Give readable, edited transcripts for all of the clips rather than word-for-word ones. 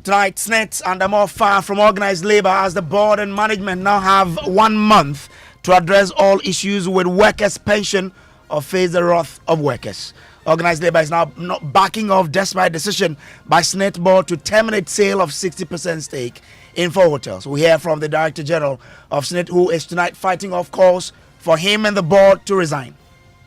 Tonight, SNNIT and more far from organized labor as the board and management now have 1 month to address all issues with workers' pension or face the wrath of workers. Organized labor is now not backing off despite decision by SNNIT board to terminate sale of 60% stake in 4 hotels. We hear from the Director General of SNNIT, who is tonight fighting off calls for him and the board to resign.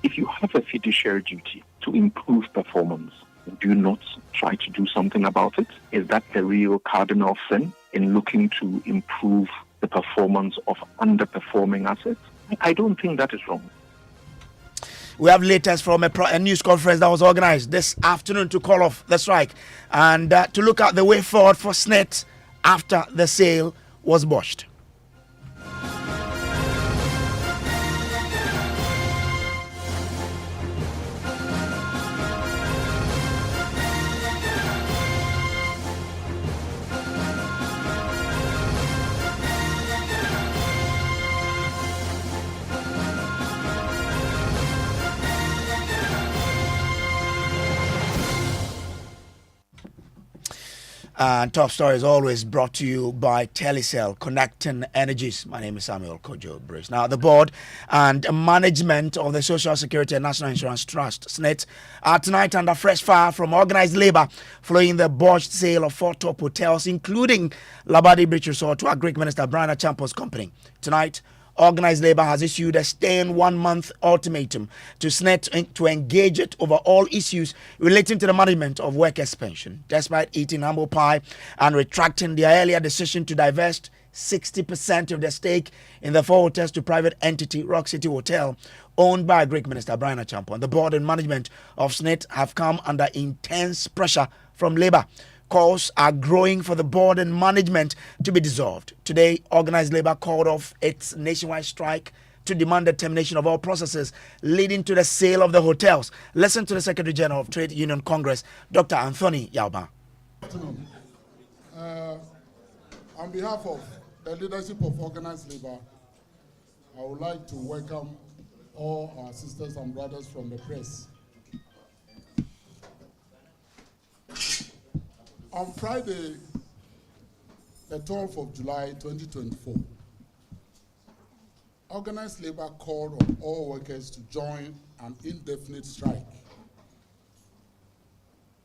If you have a fiduciary duty to improve performance, do you not try to do something about it? Is that the real cardinal sin in looking to improve the performance of underperforming assets? I don't think that is wrong. We have latest from a news conference that was organized this afternoon to call off the strike and to look at the way forward for SNNIT after the sale was botched. And top story is always brought to you by Telecel, connecting energies. My name is Samuel Kojo Brace. Now, the board and management of the Social Security and National Insurance Trust, SNNIT, are tonight under fresh fire from organized labor following the botched sale of 4 top hotels, including Labadi Beach Resort, to our Greek Minister Brian Achampo's company. Tonight, organized labor has issued a staying 1-month ultimatum to SNNIT to engage it over all issues relating to the management of workers' pension, despite eating humble pie and retracting their earlier decision to divest 60% of their stake in the 4 hotels to private entity Rock City Hotel, owned by Greek Minister Brian Achampo. And the board and management of SNNIT have come under intense pressure from labor. Calls are growing for the board and management to be dissolved. Today, organized labor called off its nationwide strike to demand the termination of all processes leading to the sale of the hotels. Listen to the Secretary General of Trade Union Congress, Dr. Anthony Yauba. On behalf of the leadership of organized labor, I would like to welcome all our sisters and brothers from the press. On Friday, the 12th of July 2024, organized labor called on all workers to join an indefinite strike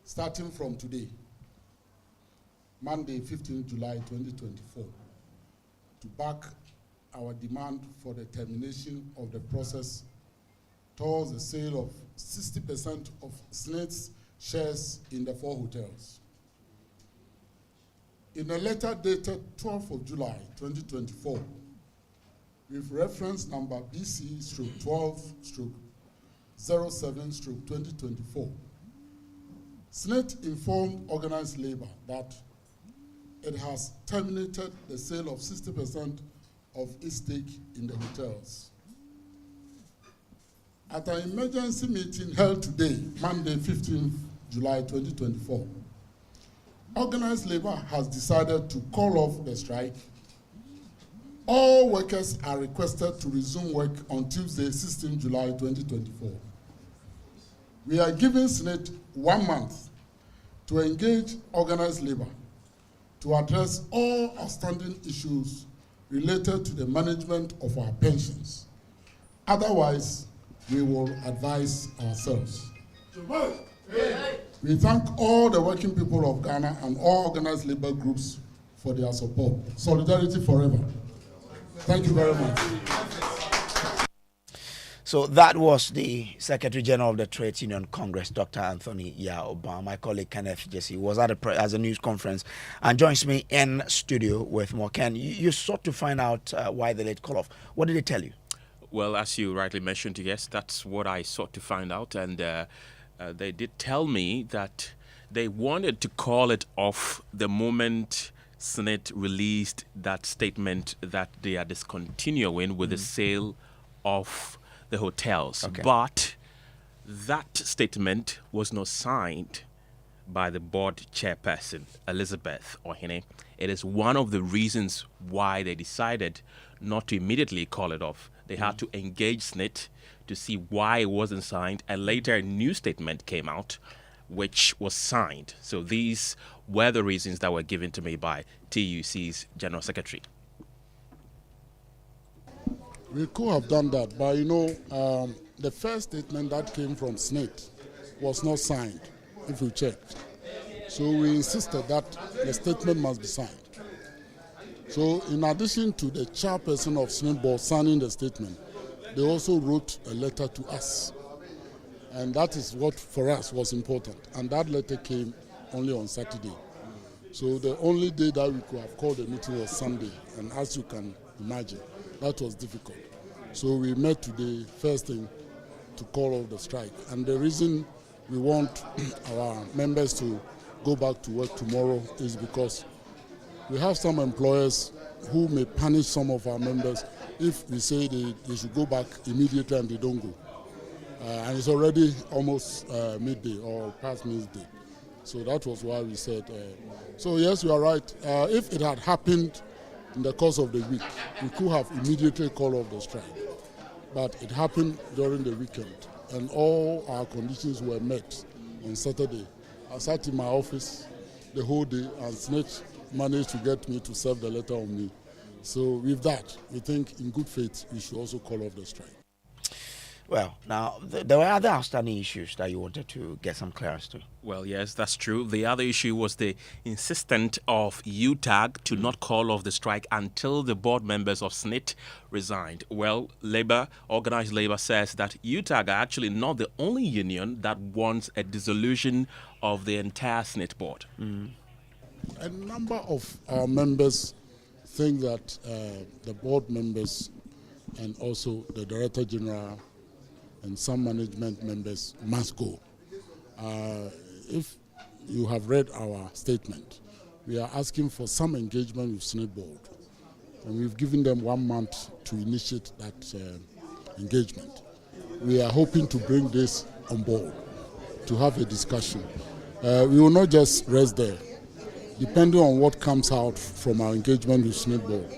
starting from today, Monday, 15 July 2024, to back our demand for the termination of the process towards the sale of 60% of SNNIT's shares in the 4 hotels. In a letter dated 12th of July 2024, with reference number BC-12/07/2024, SNNIT informed organized labor that it has terminated the sale of 60% of its stake in the hotels. At an emergency meeting held today, Monday, 15th July 2024, organized labor has decided to call off the strike. All workers are requested to resume work on Tuesday, 16 July 2024. We are giving SNNIT 1 month to engage organized labor to address all outstanding issues related to the management of our pensions. Otherwise, we will advise ourselves. We thank all the working people of Ghana and all organized labor groups for their support. Solidarity forever. Thank you very much. So that was the Secretary General of the Trade Union Congress, Dr. Anthony Yauba. My colleague Kenneth Jesse was at a news conference and joins me in studio with more. Ken, you sought to find out why the late call off. What did they tell you? Well, as you rightly mentioned, yes, that's what I sought to find out. And they did tell me that they wanted to call it off the moment SNNIT released that statement that they are discontinuing with the sale of the hotels. Okay. But that statement was not signed by the board chairperson, Elizabeth Ohene. It is one of the reasons why they decided not to immediately call it off. They had to engage SNNIT to see why it wasn't signed, and later a new statement came out which was signed. So these were the reasons that were given to me by TUC's General Secretary. We could have done that, but the first statement that came from SNNIT was not signed, if you check. So we insisted that the statement must be signed. So in addition to the chairperson of SNNIT board signing the statement, they also wrote a letter to us. And that is what for us was important. And that letter came only on Saturday. So the only day that we could have called the meeting was Sunday. And as you can imagine, that was difficult. So we met today, first thing, to call off the strike. And the reason we want our members to go back to work tomorrow is because we have some employers who may punish some of our members if we say they should go back immediately and they don't go. And it's already almost midday or past midday. So that was why we said, so yes, you are right. If it had happened in the course of the week, we could have immediately called off the strike. But it happened during the weekend, and all our conditions were met on Saturday. I sat in my office the whole day, and SNNIT managed to get me to serve the letter on me. So with that, we think in good faith we should also call off the strike. Well, now, there were other outstanding issues that you wanted to get some clarity to. Well, yes, that's true. The other issue was the insistence of UTAG to not call off the strike until the board members of SNNIT resigned. Well, organized labor says that UTAG are actually not the only union that wants a dissolution of the entire SNNIT board. A number of our members think that the board members and also the Director General and some management members must go. If you have read our statement, we are asking for some engagement with SNNIT board, and we've given them 1 month to initiate that engagement. We are hoping to bring this on board, to have a discussion. We will not just rest there. Depending on what comes out from our engagement with SNNIT board,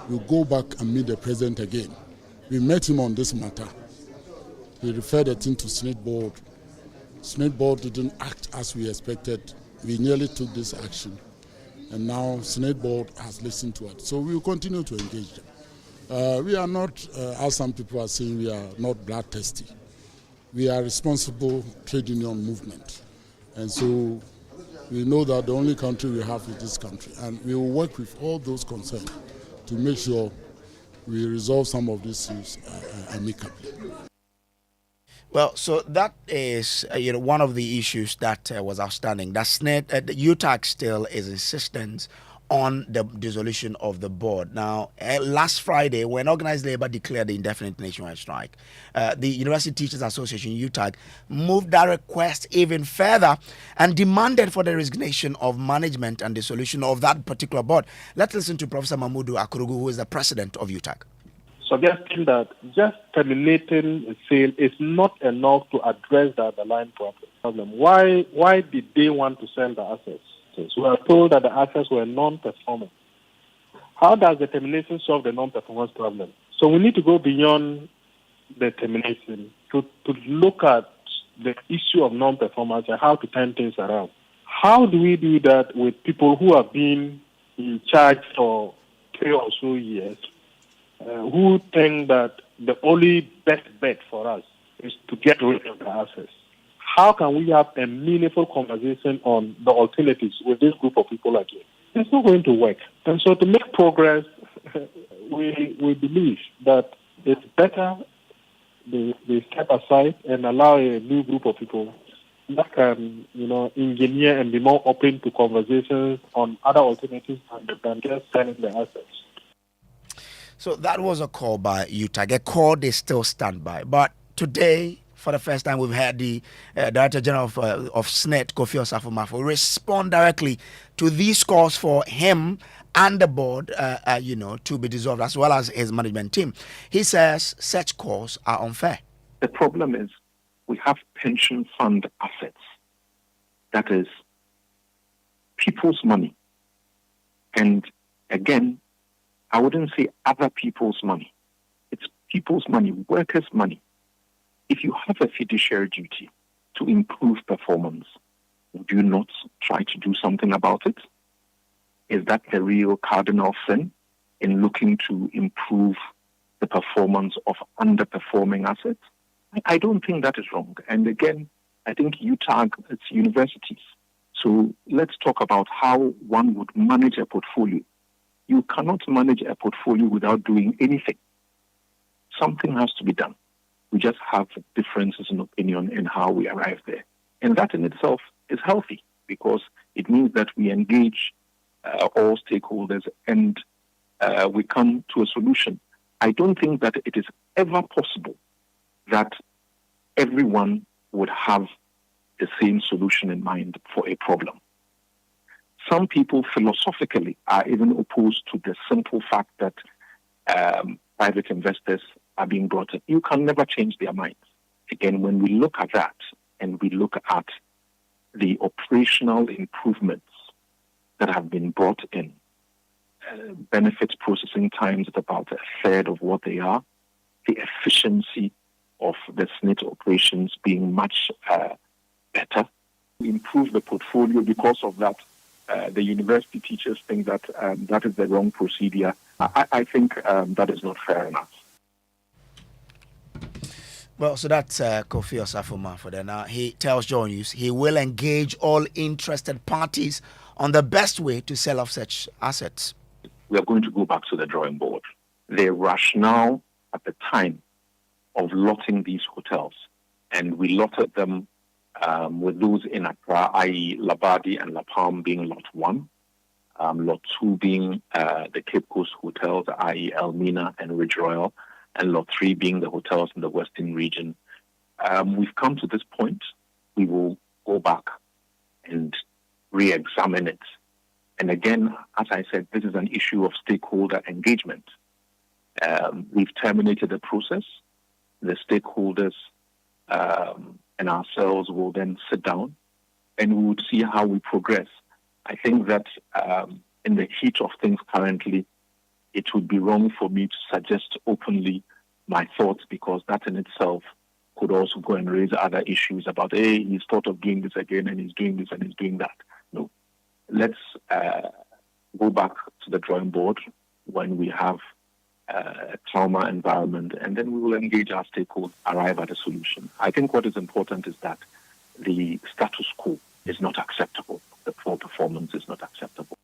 we'll go back and meet the president again. We met him on this matter. He referred the thing to SNNIT board. SNNIT board didn't act as we expected. We nearly took this action. And now SNNIT board has listened to it. So we will continue to engage them. We are not, as some people are saying, we are not bloodthirsty. We are responsible trade union movement. And so we know that the only country we have is this country. And we will work with all those concerned to make sure we resolve some of these issues amicably. Well, so that is one of the issues that was outstanding. That SNNIT, the UTAG still is insistent on the dissolution of the board. Now, last Friday, when organized labor declared the indefinite nationwide strike, the University Teachers Association, UTAG, moved that request even further and demanded for the resignation of management and dissolution of that particular board. Let's listen to Professor Mahmoud Akurugu, who is the president of UTAG. Suggesting that just terminating a sale is not enough to address the underlying problem. Why did they want to sell the assets? We are told that the assets were non-performing. How does the termination solve the non-performance problem? So we need to go beyond the termination to look at the issue of non-performance and how to turn things around. How do we do that with people who have been in charge for 3 or so years, who think that the only best bet for us is to get rid of the assets? How can we have a meaningful conversation on the alternatives with this group of people again? It's not going to work. And so to make progress, we believe that it's better they step aside and allow a new group of people that can, engineer and be more open to conversations on other alternatives than just selling the assets. So that was a call by UTAG, a call they still stand by. But today, for the first time, we've had the Director General of SNNIT, Kofi Osafo-Maafo, respond directly to these calls for him and the board, to be dissolved, as well as his management team. He says such calls are unfair. The problem is we have pension fund assets. That is people's money. And again, I wouldn't say other people's money. It's people's money, workers' money. If you have a fiduciary duty to improve performance, would you not try to do something about it? Is that the real cardinal sin in looking to improve the performance of underperforming assets? I don't think that is wrong. And again, I think UTAG, it's universities. So let's talk about how one would manage a portfolio. You cannot manage a portfolio without doing anything. Something has to be done. We just have differences in opinion in how we arrive there. And that in itself is healthy because it means that we engage all stakeholders and we come to a solution. I don't think that it is ever possible that everyone would have the same solution in mind for a problem. Some people philosophically are even opposed to the simple fact that private investors are being brought in. You can never change their minds. Again, when we look at that and we look at the operational improvements that have been brought in, benefits processing times at about a third of what they are, the efficiency of the SNIT operations being much better. We improve the portfolio because of that. The university teachers think that that is the wrong procedure. I think that is not fair enough. Well, so that's Kofi Osafoma for that. Now, he tells Joy News he will engage all interested parties on the best way to sell off such assets. We are going to go back to the drawing board. The rationale at the time of lotting these hotels, and we lotted them with those in Accra, i.e. Labadi and La Palm being lot 1, lot 2 being the Cape Coast hotels, i.e. Elmina and Ridge Royal, and lot 3 being the hotels in the Western region. We've come to this point. We will go back and re-examine it. And again, as I said, this is an issue of stakeholder engagement. We've terminated the process. The stakeholders and ourselves will then sit down and we would see how we progress. I think that in the heat of things currently, it would be wrong for me to suggest openly my thoughts because that in itself could also go and raise other issues about, hey, he's thought of doing this again and he's doing this and he's doing that. No. Let's go back to the drawing board when we have a trauma environment, and then we will engage our stakeholders, arrive at a solution. I think what is important is that the status quo is not acceptable. The poor performance is not acceptable.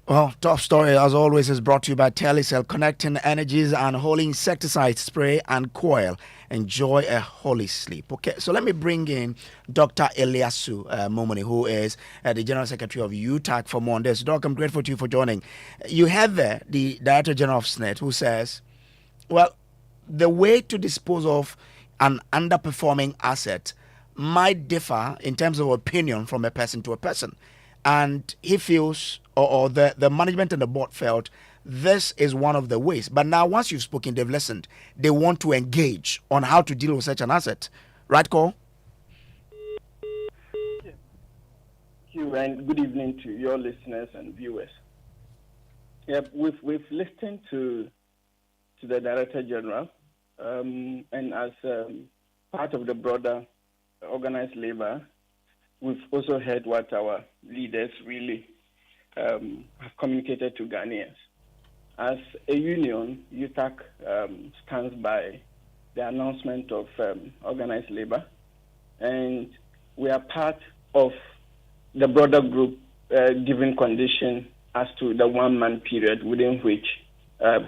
Well, top story as always is brought to you by Telecel, connecting energies and holy insecticide spray and coil. Enjoy a holy sleep. Okay, so let me bring in Dr. Eliasu Momoni, who is the General Secretary of UTAG for more on this. Doc, I'm grateful to you for joining. You have there the Director General of SNNIT who says, well, the way to dispose of an underperforming asset might differ in terms of opinion from a person to a person. And he feels, or the management and the board felt, this is one of the ways. But now, once you've spoken, they've listened. They want to engage on how to deal with such an asset. Right, Cole? Thank you, and good evening to your listeners and viewers. Yep, we've listened to the Director General, and as part of the broader organized labor, we've also heard what our leaders really have communicated to Ghanaians. As a union, UTAG stands by the announcement of organized labor, and we are part of the broader group given condition as to the 1 month period within which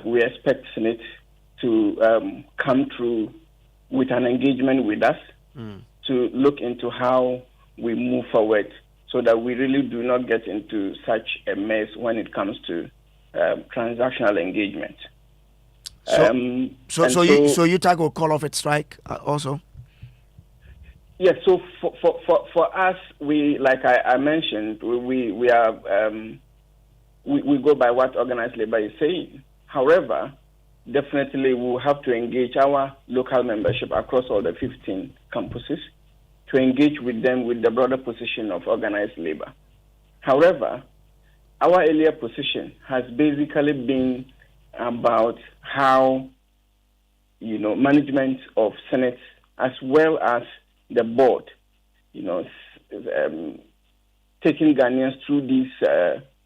we expect SNNIT to come through with an engagement with us to look into how we move forward so that we really do not get into such a mess when it comes to transactional engagement. So UTAG will call off its strike also? Yes, so for us, we, like I mentioned, we are we go by what organized labor is saying. However, definitely we'll have to engage our local membership across all the 15 campuses to engage with them with the broader position of organized labor. However, our earlier position has basically been about how, management of SNNIT as well as the board, taking Ghanaians through these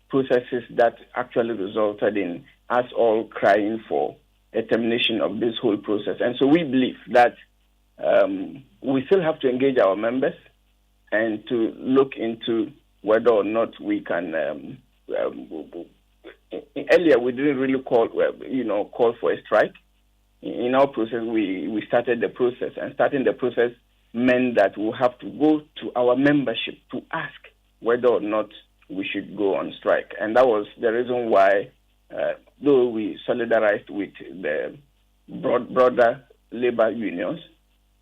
processes that actually resulted in us all crying for a termination of this whole process. And so we believe that we still have to engage our members and to look into whether or not we can. Earlier, we didn't really call for a strike. In our process, we started the process, and starting the process meant that we'll have to go to our membership to ask whether or not we should go on strike. And that was the reason why, though we solidarized with the broader labor unions,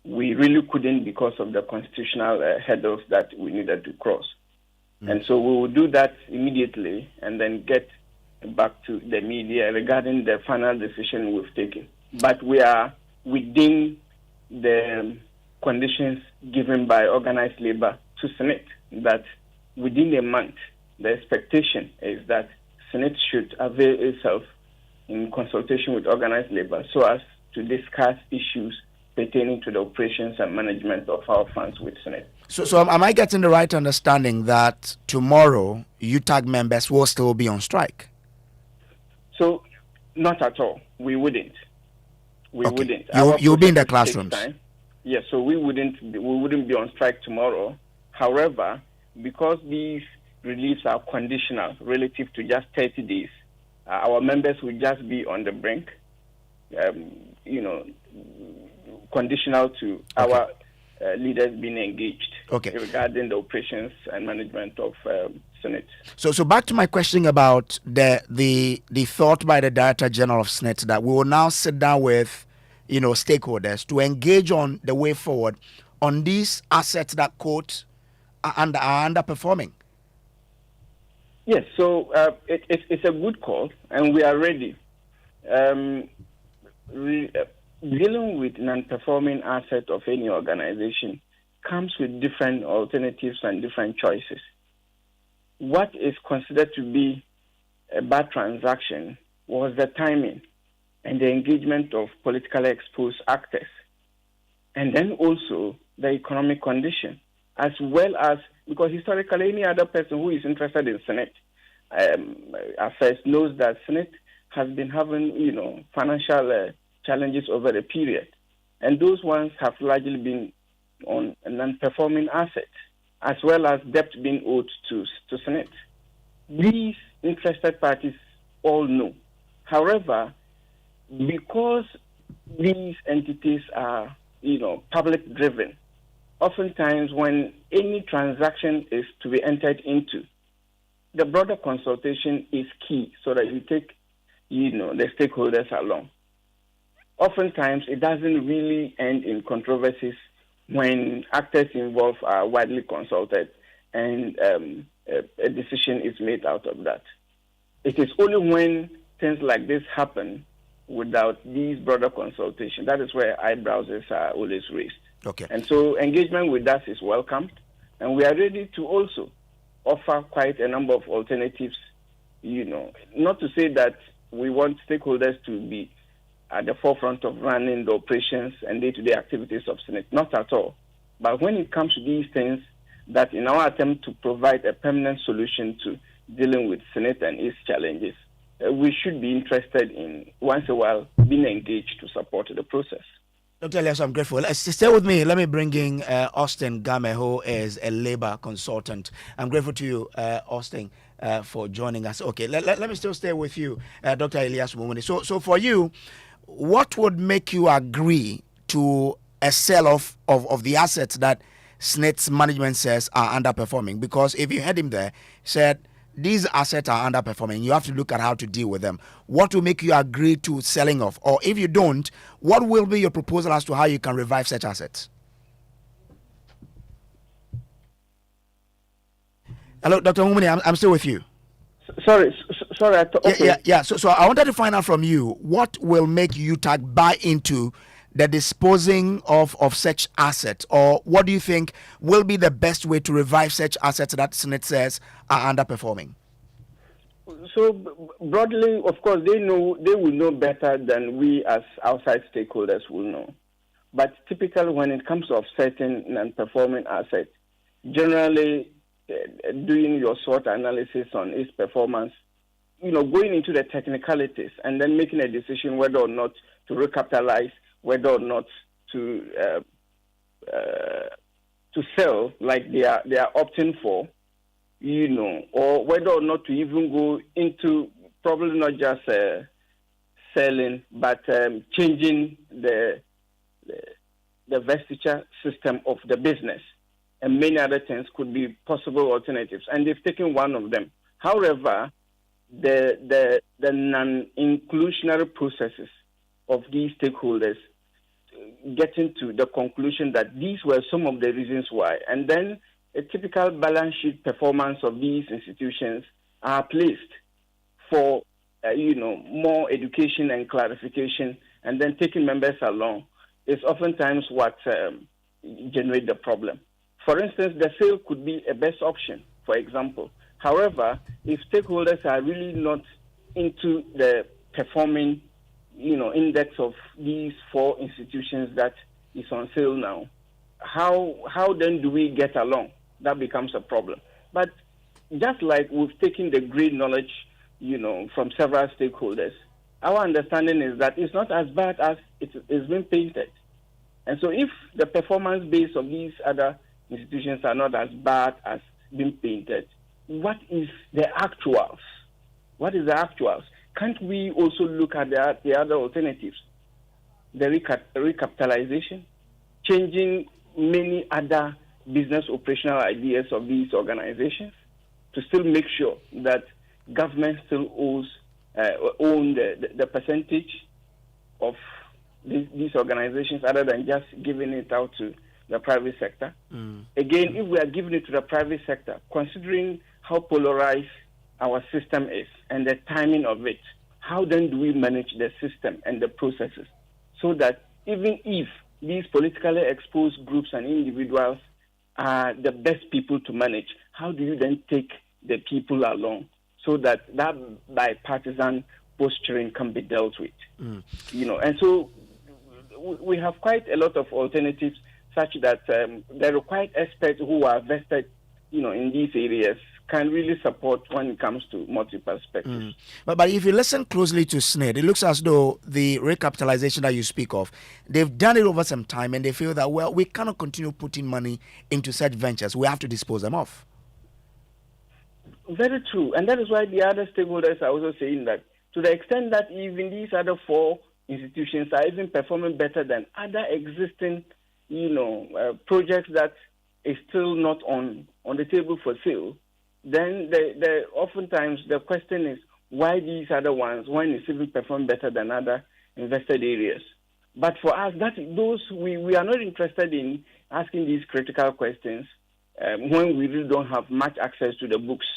we really couldn't because of the constitutional hurdles that we needed to cross. And so we will do that immediately and then get back to the media regarding the final decision we've taken. But we are within the conditions given by organized labor to SNNIT, that within a month, the expectation is that SNNIT should avail itself in consultation with organized labor so as to discuss issues pertaining to the operations and management of our funds with SNNIT. So am I getting the right understanding that tomorrow UTAG members will still be on strike? So not at all. We wouldn't. We wouldn't. You'll be in the classrooms. Yes, so we wouldn't be on strike tomorrow. However, because these reliefs are conditional relative to just 30 days, our members will just be on the brink, conditional to our leaders being engaged regarding the operations and management of SNNIT. So back to my question about the thought by the Director General of SNNIT that we will now sit down with stakeholders to engage on the way forward on these assets that quote are underperforming. Yes, so it's a good call, and we are ready. Dealing with non-performing asset of any organization comes with different alternatives and different choices. What is considered to be a bad transaction was the timing and the engagement of politically exposed actors, and then also the economic condition, as well as, because historically any other person who is interested in SNNIT affairs knows that SNNIT has been having, financial challenges over a period, and those ones have largely been on non-performing assets, as well as debt being owed to SNNIT. These interested parties all know. However, because these entities are, public-driven, oftentimes when any transaction is to be entered into, the broader consultation is key so that you take, the stakeholders along. Oftentimes, it doesn't really end in controversies when actors involved are widely consulted and a decision is made out of that. It is only when things like this happen without these broader consultation, that is where eyebrows are always raised. Okay. And so engagement with us is welcomed, and we are ready to also offer quite a number of alternatives, not to say that we want stakeholders to be at the forefront of running the operations and day-to-day activities of SNNIT, not at all. But when it comes to these things, that in our attempt to provide a permanent solution to dealing with SNNIT and its challenges, we should be interested in, once in a while, being engaged to support the process. Dr. Elias, I'm grateful. Stay with me. Let me bring in Austin Game, who is a labor consultant. I'm grateful to you, Austin, for joining us. Okay, let me still stay with you, Dr. Elias Mumuni. So for you, what would make you agree to a sell-off of the assets that SNNIT's management says are underperforming? Because if you heard him there, said these assets are underperforming, you have to look at how to deal with them. What will make you agree to selling off? Or if you don't, what will be your proposal as to how you can revive such assets? Hello, Dr. Mumuni, I'm still with you. Sorry. Okay. Yeah. So I wanted to find out from you, what will make UTAG buy into the disposing of such assets, or what do you think will be the best way to revive such assets that SNNIT says are underperforming? So broadly, of course, they will know better than we as outside stakeholders will know. But typically, when it comes to offsetting non-performing assets, generally doing your SWOT analysis on its performance, going into the technicalities and then making a decision whether or not to recapitalize, whether or not to sell, like they are opting for, or whether or not to even go into probably not just selling, but changing the vestiture system of the business, and many other things could be possible alternatives. And they've taken one of them. However, the non-inclusionary processes of these stakeholders getting to the conclusion that these were some of the reasons why, and then a typical balance sheet performance of these institutions are placed for more education and clarification, and then taking members along is oftentimes what generates the problem. For instance, the sale could be a best option, for example. However, if stakeholders are really not into the performing, index of these 4 institutions that is on sale now, how then do we get along? That becomes a problem. But just like we've taken the great knowledge, from several stakeholders, our understanding is that it's not as bad as it's been painted. And so if the performance base of these other institutions are not as bad as being painted, what is the actuals? What is the actuals? Can't we also look at the other alternatives? The recapitalization, changing many other business operational ideas of these organizations to still make sure that government still own the percentage of these organizations, other than just giving it out to the private sector. Again, if we are giving it to the private sector, considering how polarized our system is and the timing of it, how then do we manage the system and the processes so that even if these politically exposed groups and individuals are the best people to manage, how do you then take the people along so that bipartisan posturing can be dealt with? And so we have quite a lot of alternatives such that the required experts who are vested, in these areas can really support when it comes to multi-perspectives. But if you listen closely to SNNIT, it looks as though the recapitalization that you speak of, they've done it over some time and they feel that, well, we cannot continue putting money into such ventures. We have to dispose them off. Very true. And that is why the other stakeholders are also saying that to the extent that even these other 4 institutions are even performing better than other existing, projects that is still not on the table for sale, then oftentimes the question is why these other ones, when it's even perform better than other invested areas. But for us, we are not interested in asking these critical questions when we really don't have much access to the books.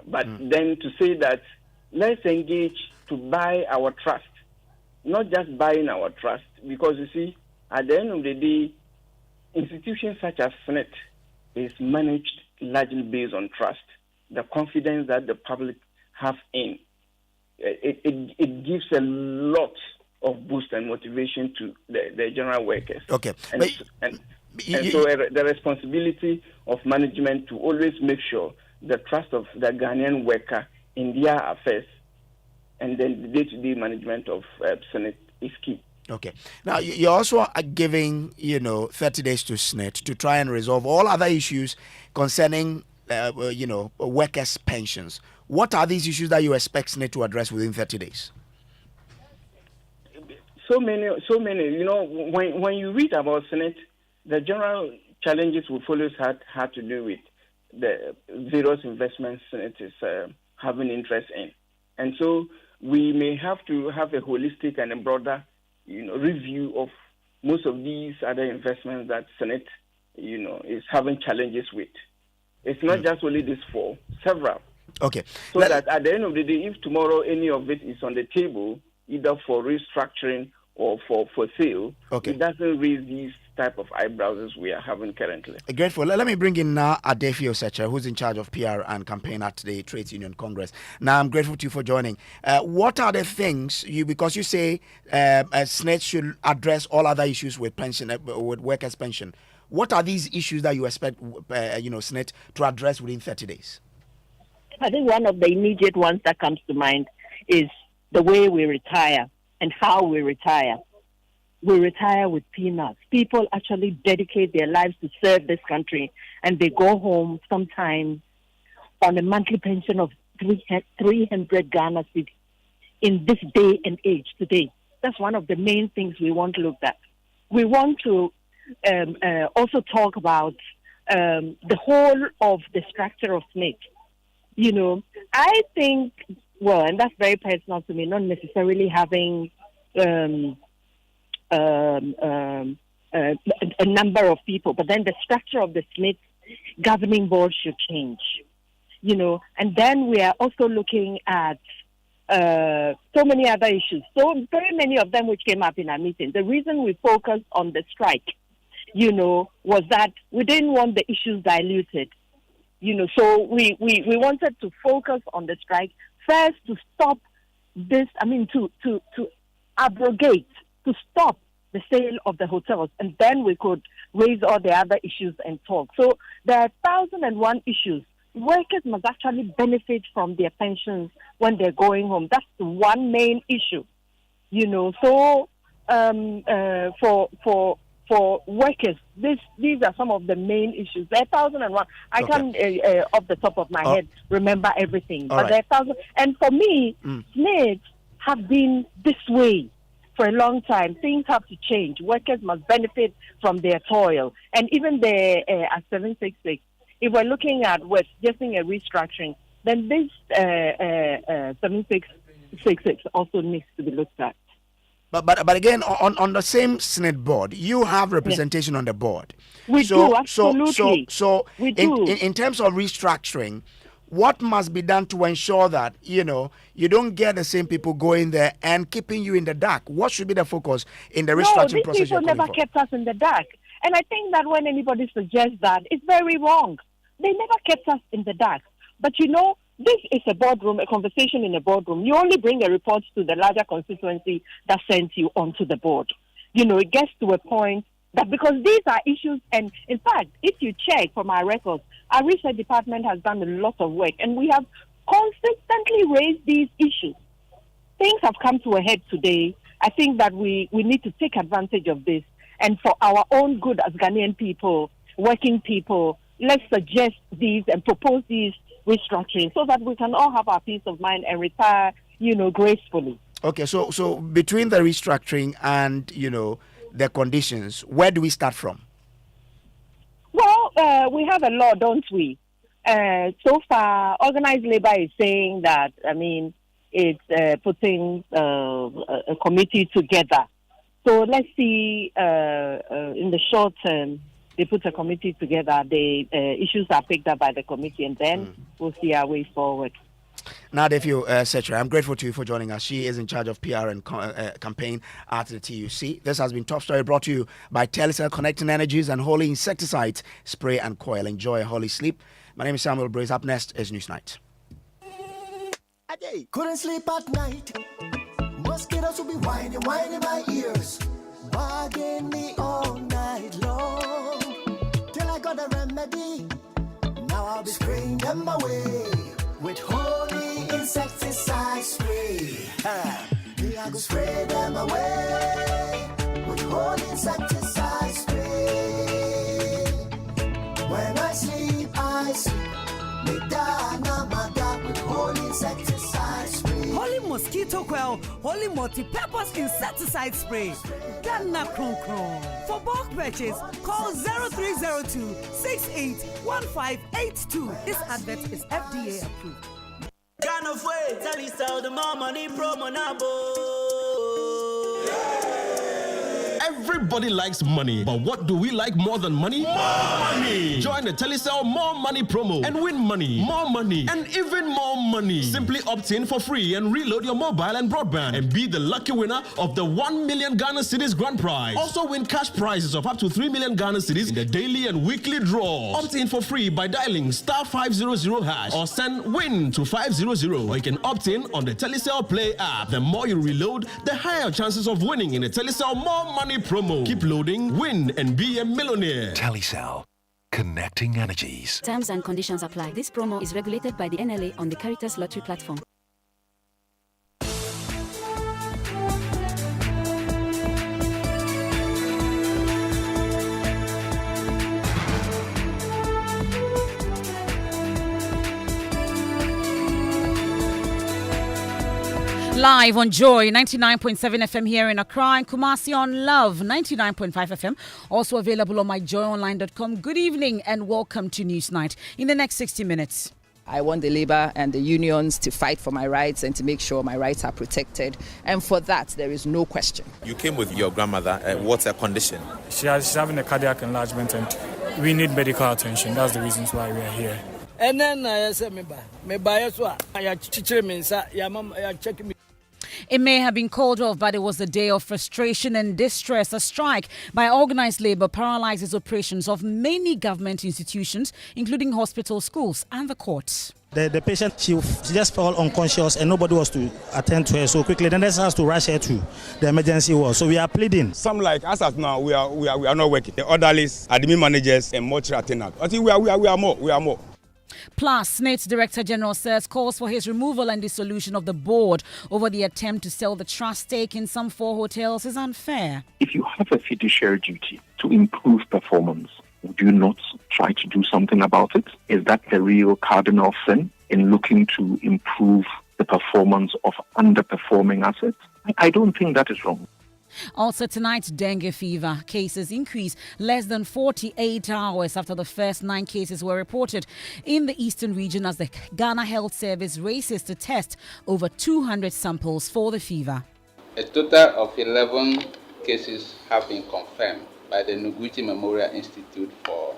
But then to say that let's engage to buy our trust, not just buying our trust, because you see, at the end of the day, institutions such as SNNIT is managed largely based on trust, the confidence that the public have in. It gives a lot of boost and motivation to the general workers. Okay. So the responsibility of management to always make sure the trust of the Ghanaian worker in their affairs and then the day-to-day management of SNNIT is key. Okay. Now, you're also giving, 30 days to SNNIT to try and resolve all other issues concerning, workers' pensions. What are these issues that you expect SNNIT to address within 30 days? So many. When you read about SNNIT, the general challenges we always had to do with the various investments SNNIT is having interest in. And so we may have to have a holistic and a broader review of most of these other investments that SNNIT, is having challenges with. It's not just only this 4, several. Okay. So that at the end of the day, if tomorrow any of it is on the table, either for restructuring or for sale, Okay. it doesn't raise these type of eyebrows as we are having currently. Grateful. Let me bring in now Adefio Secha, who's in charge of PR and campaign at the Trades Union Congress. Now, I'm grateful to you for joining. What are the things because you say SNIT should address all other issues with pension, with workers' pension. What are these issues that you expect, SNIT to address within 30 days? I think one of the immediate ones that comes to mind is the way we retire and how we retire. We retire with peanuts. People actually dedicate their lives to serve this country, and they go home sometimes on a monthly pension of 300 Ghana cedi in this day and age today. That's one of the main things we want to look at. We want to also talk about the whole of the structure of SNIT. I think, and that's very personal to me, not necessarily having a number of people, but then the structure of the SNIT governing board should change, and then we are also looking at so many other issues, so very many of them which came up in our meeting. The reason we focused on the strike, was that we didn't want the issues diluted, so we wanted to focus on the strike first to stop this, to abrogate, to stop the sale of the hotels, and then we could raise all the other issues and talk. So there are 1,001 issues. Workers must actually benefit from their pensions when they're going home. That's the one main issue, So for workers, these are some of the main issues. There are 1,001. I can't, off the top of my head, remember everything. But there are 1,000. And for me, SNIT have been this way for a long time. Things have to change. Workers must benefit from their toil. And even the 766, if we're looking at just in a restructuring, then this 7666 also needs to be looked at. But again, on the same SNIT board, you have representation on the board. We do, absolutely. So we do. In terms of restructuring, what must be done to ensure that, you don't get the same people going there and keeping you in the dark? What should be the focus in the restructuring process? These people never kept us in the dark. And I think that when anybody suggests that, it's very wrong. They never kept us in the dark. But this is a boardroom, a conversation in a boardroom. You only bring a report to the larger constituency that sends you onto the board. It gets to a point that because these are issues, and in fact, if you check from our records, our research department has done a lot of work, and we have consistently raised these issues. Things have come to a head today. I think that we need to take advantage of this, and for our own good as Ghanaian people, working people, let's suggest these and propose these restructuring so that we can all have our peace of mind and retire, gracefully. Okay, so between the restructuring and, the conditions, where do we start from? Well, we have a law, don't we? So far, organized labor is saying that, it's putting a committee together. So let's see, in the short term, they put a committee together, the issues are picked up by the committee, and then we'll see our way forward. Adefio Secha, I'm grateful to you for joining us. She is in charge of PR and campaign at the TUC. This has been Top Story, brought to you by Telecel, Connecting Energies and Holy Insecticides, Spray and Coil. Enjoy a holy sleep. My name is Samuel Brace. Up next is News Night. Couldn't sleep at night. Mosquitoes will be whining my ears, bugging me all night long. Till I got a remedy. Now I'll be spraying them away with holy insecticide spray. I go spray them away with holy insecticide spray. When I sleep, me da with holy insecticide spray. Holy mosquito coil, holy multi-purpose insecticide spray. Ghana Kron Kron. For bulk purchase, call 0302 681582. This advert is FDA approved. Kind of way, tell you so, the more money promo now. Everybody likes money, but what do we like more than money? More money! Join the Telecel More Money promo and win money, more money, and even more money. Simply opt in for free and reload your mobile and broadband and be the lucky winner of the 1 million Ghana cedis grand prize. Also win cash prizes of up to 3 million Ghana cedis in the daily and weekly draws. Opt in for free by dialing *500# or send WIN to 500, or you can opt in on the Telecel Play app. The more you reload, the higher chances of winning in the Telecel More Money promo. Keep loading, win, and be a millionaire. Telecel. Connecting energies. Terms and conditions apply. This promo is regulated by the NLA on the Caritas Lottery platform. Live on Joy 99.7 FM here in Accra and Kumasi on Love 99.5 FM. Also available on myjoyonline.com. Good evening and welcome to Newsnight. In the next 60 minutes. I want the labor and the unions to fight for my rights and to make sure my rights are protected. And for that, there is no question. You came with your grandmother. What's her condition? She's having a cardiac enlargement and we need medical attention. That's the reasons why we are here. And then I said, It may have been called off, but it was a day of frustration and distress. A strike by organized labor paralyzes operations of many government institutions, including hospitals, schools, and the courts. The patient, she just fell unconscious and nobody was to attend to her so quickly. Then they has to rush her to the emergency ward. So we are pleading. Some like us as now, we are not working. The orderlies, admin managers, and mortuary attendants. I think we are more. Plus, SNNIT Director General says calls for his removal and dissolution of the board over the attempt to sell the trust stake in some 4 hotels is unfair. If you have a fiduciary duty to improve performance, would you not try to do something about it? Is that the real cardinal sin in looking to improve the performance of underperforming assets? I don't think that is wrong. Also tonight, dengue fever cases increase less than 48 hours after the first 9 cases were reported in the eastern region as the Ghana Health Service races to test over 200 samples for the fever. A total of 11 cases have been confirmed by the Noguchi Memorial Institute for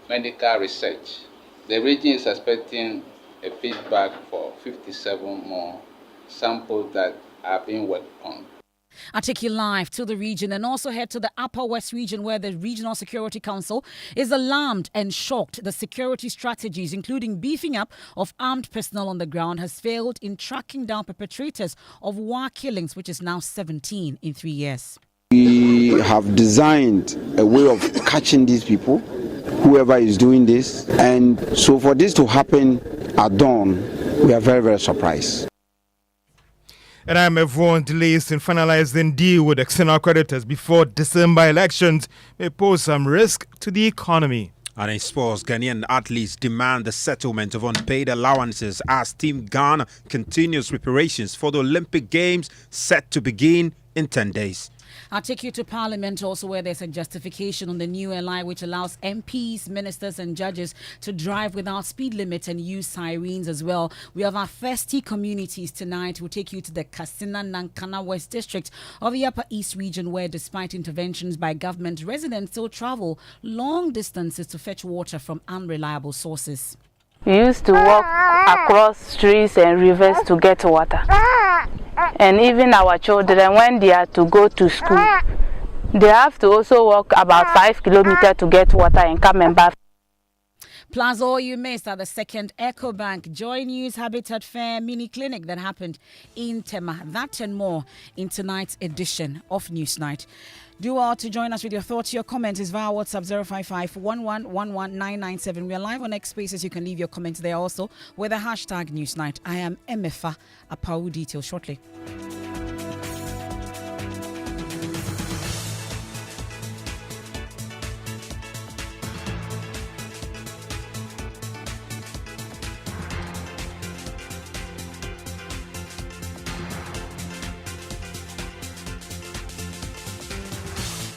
Medical Research. The region is expecting a feedback for 57 more samples that are being worked on. I'll take you live to the region and also head to the Upper West region where the Regional Security Council is alarmed and shocked that security strategies, including beefing up of armed personnel on the ground, has failed in tracking down perpetrators of war killings, which is now 17 in 3 years. We have designed a way of catching these people, whoever is doing this. And so for this to happen at dawn, we are very, very surprised. And IMF delays in finalizing deal with external creditors before December elections may pose some risk to the economy. And in sports, Ghanaian athletes demand the settlement of unpaid allowances as Team Ghana continues preparations for the Olympic Games set to begin in 10 days. I'll take you to Parliament also where there's a justification on the new LI which allows MPs, ministers and judges to drive without speed limits and use sirens as well. We have our thirsty communities tonight. We'll take you to the Kasina Nankana West District of the Upper East region where despite interventions by government, residents still travel long distances to fetch water from unreliable sources. We used to walk across streams and rivers to get water. And even our children, when they are to go to school, they have to also walk about 5 kilometers to get water and come and bath. Plus, all you missed are the second EcoBank Joy News Habitat Fair mini clinic that happened in Tema. That and more in tonight's edition of Newsnight. Do well to join us with your thoughts. Your comments is via WhatsApp 055-1111-997. We are live on X Spaces. You can leave your comments there also with the hashtag Newsnight. I am Emefa. Apawu details shortly.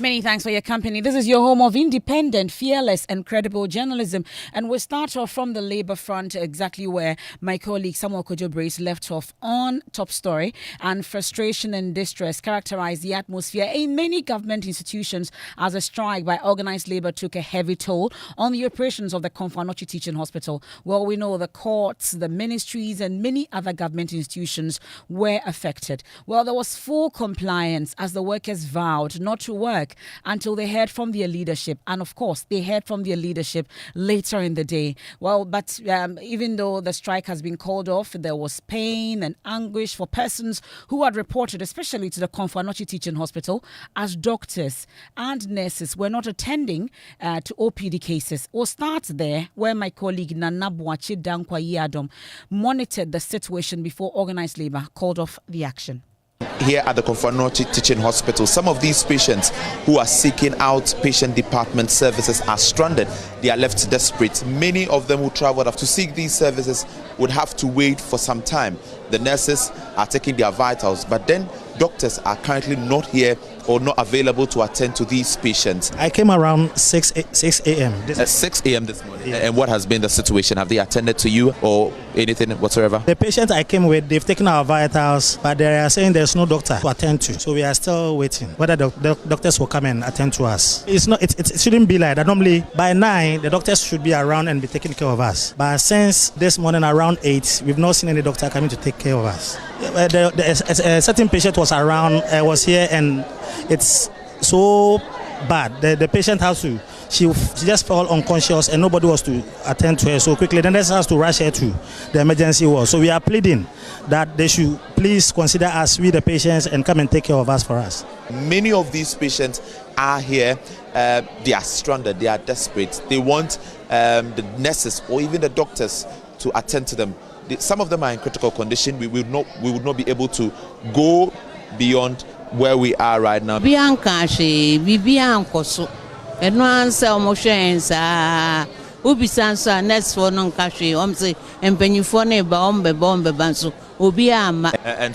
Many thanks for your company. This is your home of independent, fearless, and credible journalism. And we'll start off from the Labour front, exactly where my colleague Samuel Kojo Brace left off on Top Story. And frustration and distress characterized the atmosphere in many government institutions as a strike by organised labour took a heavy toll on the operations of the Komfo-Anokye Teaching Hospital. Well, we know the courts, the ministries, and many other government institutions were affected. Well, there was full compliance as the workers vowed not to work until they heard from their leadership. And of course, they heard from their leadership later in the day. Well, but even though the strike has been called off, there was pain and anguish for persons who had reported, especially to the Komfo-Anokye Teaching Hospital, as doctors and nurses were not attending to OPD cases. We'll start there, where my colleague Nana Boakye Dankwa monitored the situation before organised labour called off the action. Here at the Komfo-Anokye Teaching Hospital, some of these patients who are seeking outpatient department services are stranded. They are left desperate. Many of them who traveled to seek these services would have to wait for some time. The nurses are taking their vitals, but then doctors are currently not here or not available to attend to these patients. I came around 6 a.m. At 6 a.m. this morning. Yeah. And what has been the situation? Have they attended to you or anything whatsoever? The patients I came with, they've taken our vitals, but they are saying there's no doctor to attend to. So we are still waiting whether the doctors will come and attend to us. It shouldn't be like that. Normally by 9, the doctors should be around and be taking care of us. But since this morning around 8, we've not seen any doctor coming to take care of us. A certain patient was here, and it's so bad. The patient has to, she just fell unconscious and nobody was to attend to her so quickly. Then they has to rush her to the emergency ward. So we are pleading that they should please consider us, we the patients, and come and take care of us for us. Many of these patients are here. They are stranded. They are desperate. They want the nurses or even the doctors to attend to them. Some of them are in critical condition. We would not be able to go beyond where we are right now. And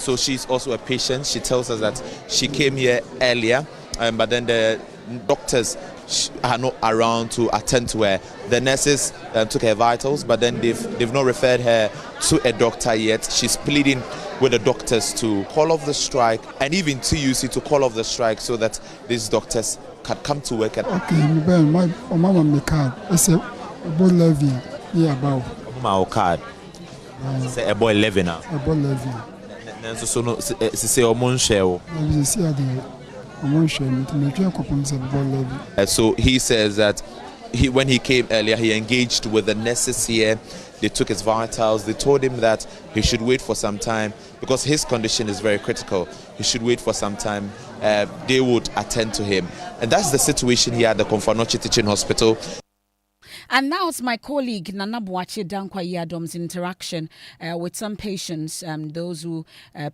so she's also a patient. She tells us that she came here earlier, but then the doctors are not around to attend to her. The nurses took her vitals, but then they've not referred her to a doctor yet. She's pleading with the doctors to call off the strike, and even TUC to call off the strike so that these doctors can come to work. Okay, my mama my card. It's a boy levy here about. My card. Say a boy levy now. A boy levy. So no, say omon share. So he says that when he came earlier, he engaged with the nurses here. They took his vitals. They told him that he should wait for some time because his condition is very critical. He should wait for some time. They would attend to him. And that's the situation here at the Komfo-Anokye Teaching Hospital. And now it's my colleague Nana Boakye Dankwa interaction with some patients, those who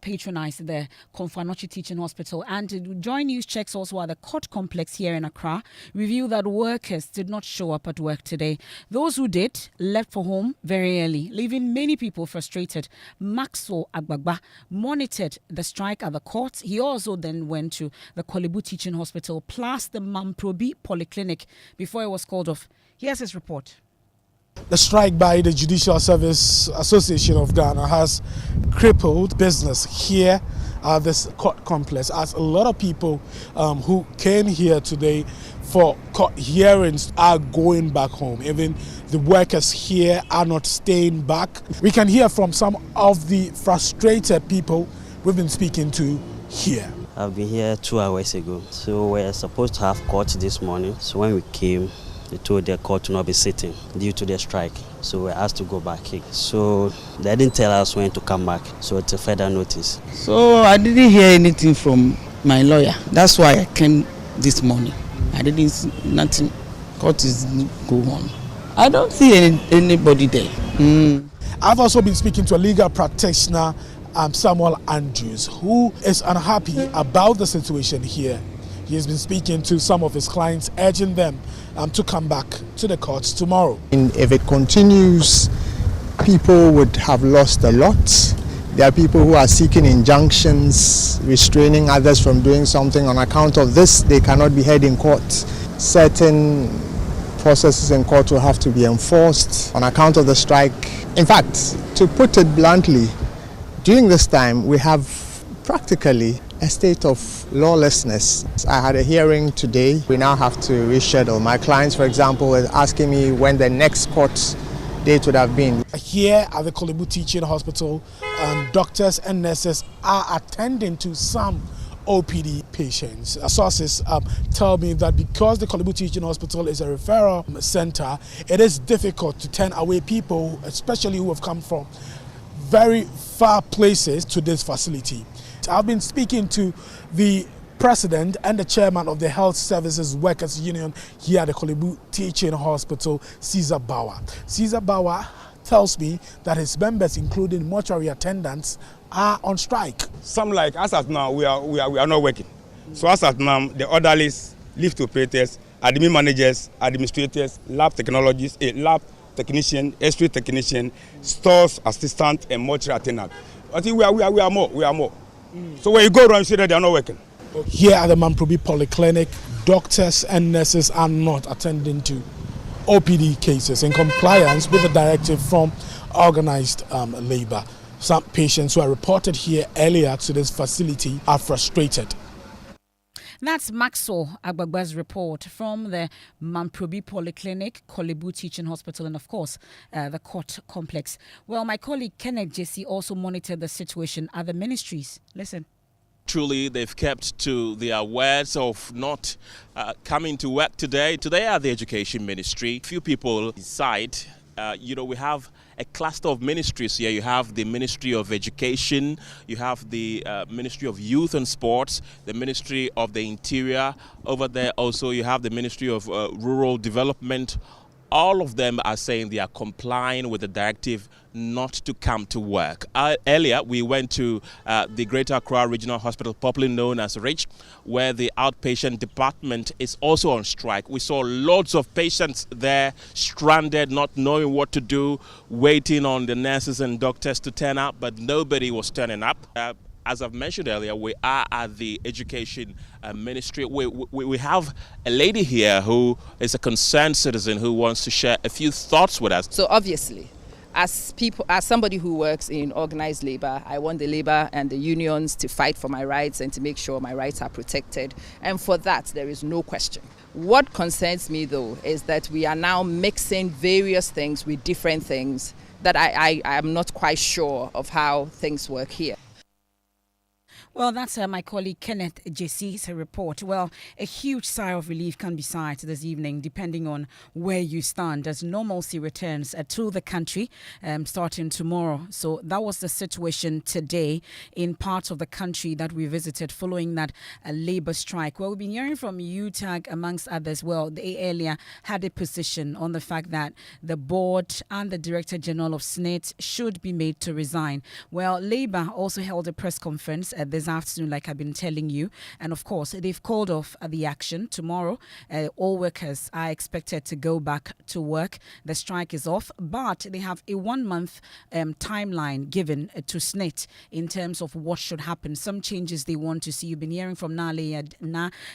patronize the Komfo-Anokye Teaching Hospital. And Joy News checks also at the court complex here in Accra reveal that workers did not show up at work today. Those who did left for home very early, leaving many people frustrated. Maxwell Agbagba monitored the strike at the court. He also then went to the Kolebu Teaching Hospital plus the Mamprobi Polyclinic before it was called off. Here's his report. The strike by the Judicial Service Association of Ghana has crippled business here at this court complex, as a lot of people who came here today for court hearings are going back home. Even the workers here are not staying back. We can hear from some of the frustrated people we've been speaking to here. I've been here 2 hours ago, so we're supposed to have court this morning. So when we came, they told the court to not be sitting due to the strike. So we asked to go back. So they didn't tell us when to come back. So it's a further notice. So I didn't hear anything from my lawyer. That's why I came this morning. I didn't see nothing. Court is go on. I don't see anybody there. I've also been speaking to a legal practitioner, Samuel Andrews, who is unhappy about the situation here. He has been speaking to some of his clients, urging them to come back to the courts tomorrow. And if it continues, people would have lost a lot. There are people who are seeking injunctions, restraining others from doing something. On account of this, they cannot be heard in court. Certain processes in court will have to be enforced on account of the strike. In fact, to put it bluntly, during this time, we have practically a state of lawlessness. I had a hearing today. We now have to reschedule. My clients, for example, were asking me when the next court date would have been. Here at the Kolebu Teaching Hospital, doctors and nurses are attending to some OPD patients. Sources tell me that because the Kolebu Teaching Hospital is a referral center, it is difficult to turn away people, especially who have come from very far places to this facility. I've been speaking to the president and the chairman of the Health Services Workers Union here at the Kolebu Teaching Hospital, Caesar Bauer. Caesar Bauer tells me that his members, including mortuary attendants, are on strike. Some like us at now, we are not working. So as at now, the orderlies, lift operators, admin managers, administrators, lab technologists, lab technician, X-ray technician, stores assistant, and mortuary attendant. I think we are more. So when you go around, you see that they are not working. Here at the Mamprobi Polyclinic, doctors and nurses are not attending to OPD cases in compliance with the directive from organized labor. Some patients who are reported here earlier to this facility are frustrated. That's Maxwell Agbagba's report from the Mamprobi Polyclinic, Kolebu Teaching Hospital, and of course, the court complex. Well, my colleague Kenneth Jesse also monitored the situation at the ministries. Listen. Truly, they've kept to their words of not coming to work today. Today at the Education Ministry, few people inside. We have a cluster of ministries here. You have the Ministry of Education, you have the Ministry of Youth and Sports, the Ministry of the Interior. Over there also you have the Ministry of Rural Development. All of them are saying they are complying with the directive not to come to work. Earlier, we went to the Greater Accra Regional Hospital, popularly known as RICH, where the outpatient department is also on strike. We saw loads of patients there stranded, not knowing what to do, waiting on the nurses and doctors to turn up, but nobody was turning up. As I've mentioned earlier, we are at the Education Ministry. We have a lady here who is a concerned citizen who wants to share a few thoughts with us. So obviously, as somebody who works in organized labor, I want the labor and the unions to fight for my rights and to make sure my rights are protected. And for that, there is no question. What concerns me, though, is that we are now mixing various things with different things that I am not quite sure of how things work here. Well, that's my colleague Kenneth Jesse's report. Well, a huge sigh of relief can be sighed this evening, depending on where you stand, as normalcy returns to the country starting tomorrow. So that was the situation today in parts of the country that we visited following that labor strike. Well, we've been hearing from UTAG, amongst others. Well, they earlier had a position on the fact that the board and the Director General of SNNIT should be made to resign. Well, Labour also held a press conference this afternoon, like I've been telling you, and of course they've called off the action tomorrow. All workers are expected to go back to work. The strike is off, but they have a 1 month timeline given to SNNIT in terms of what should happen. Some changes they want to see. You've been hearing from Nale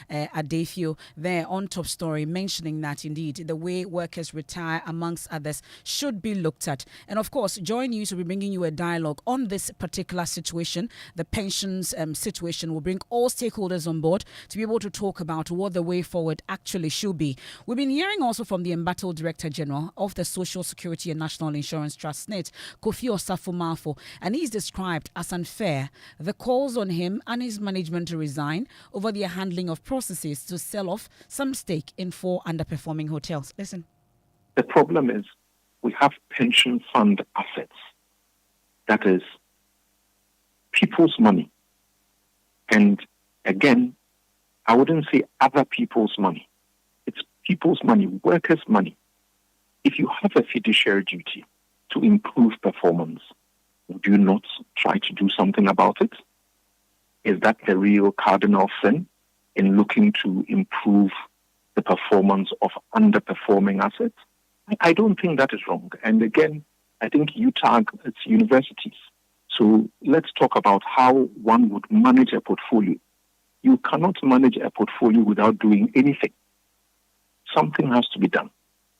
Adefio there on Top Story, mentioning that indeed the way workers retire, amongst others, should be looked at. And of course, Joy News will be bringing you a dialogue on this particular situation, the pensions situation. Will bring all stakeholders on board to be able to talk about what the way forward actually should be. We've been hearing also from the embattled Director General of the Social Security and National Insurance Trust, SNNIT, Kofi Osafo-Marfo, and he's described as unfair the calls on him and his management to resign over their handling of processes to sell off some stake in 4 underperforming hotels. Listen. The problem is we have pension fund assets. That is people's money. And again, I wouldn't say other people's money. It's people's money, workers' money. If you have a fiduciary duty to improve performance, would you not try to do something about it? Is that the real cardinal sin in looking to improve the performance of underperforming assets? I don't think that is wrong. And again, I think UTAG, it's universities. So let's talk about how one would manage a portfolio. You cannot manage a portfolio without doing anything. Something has to be done.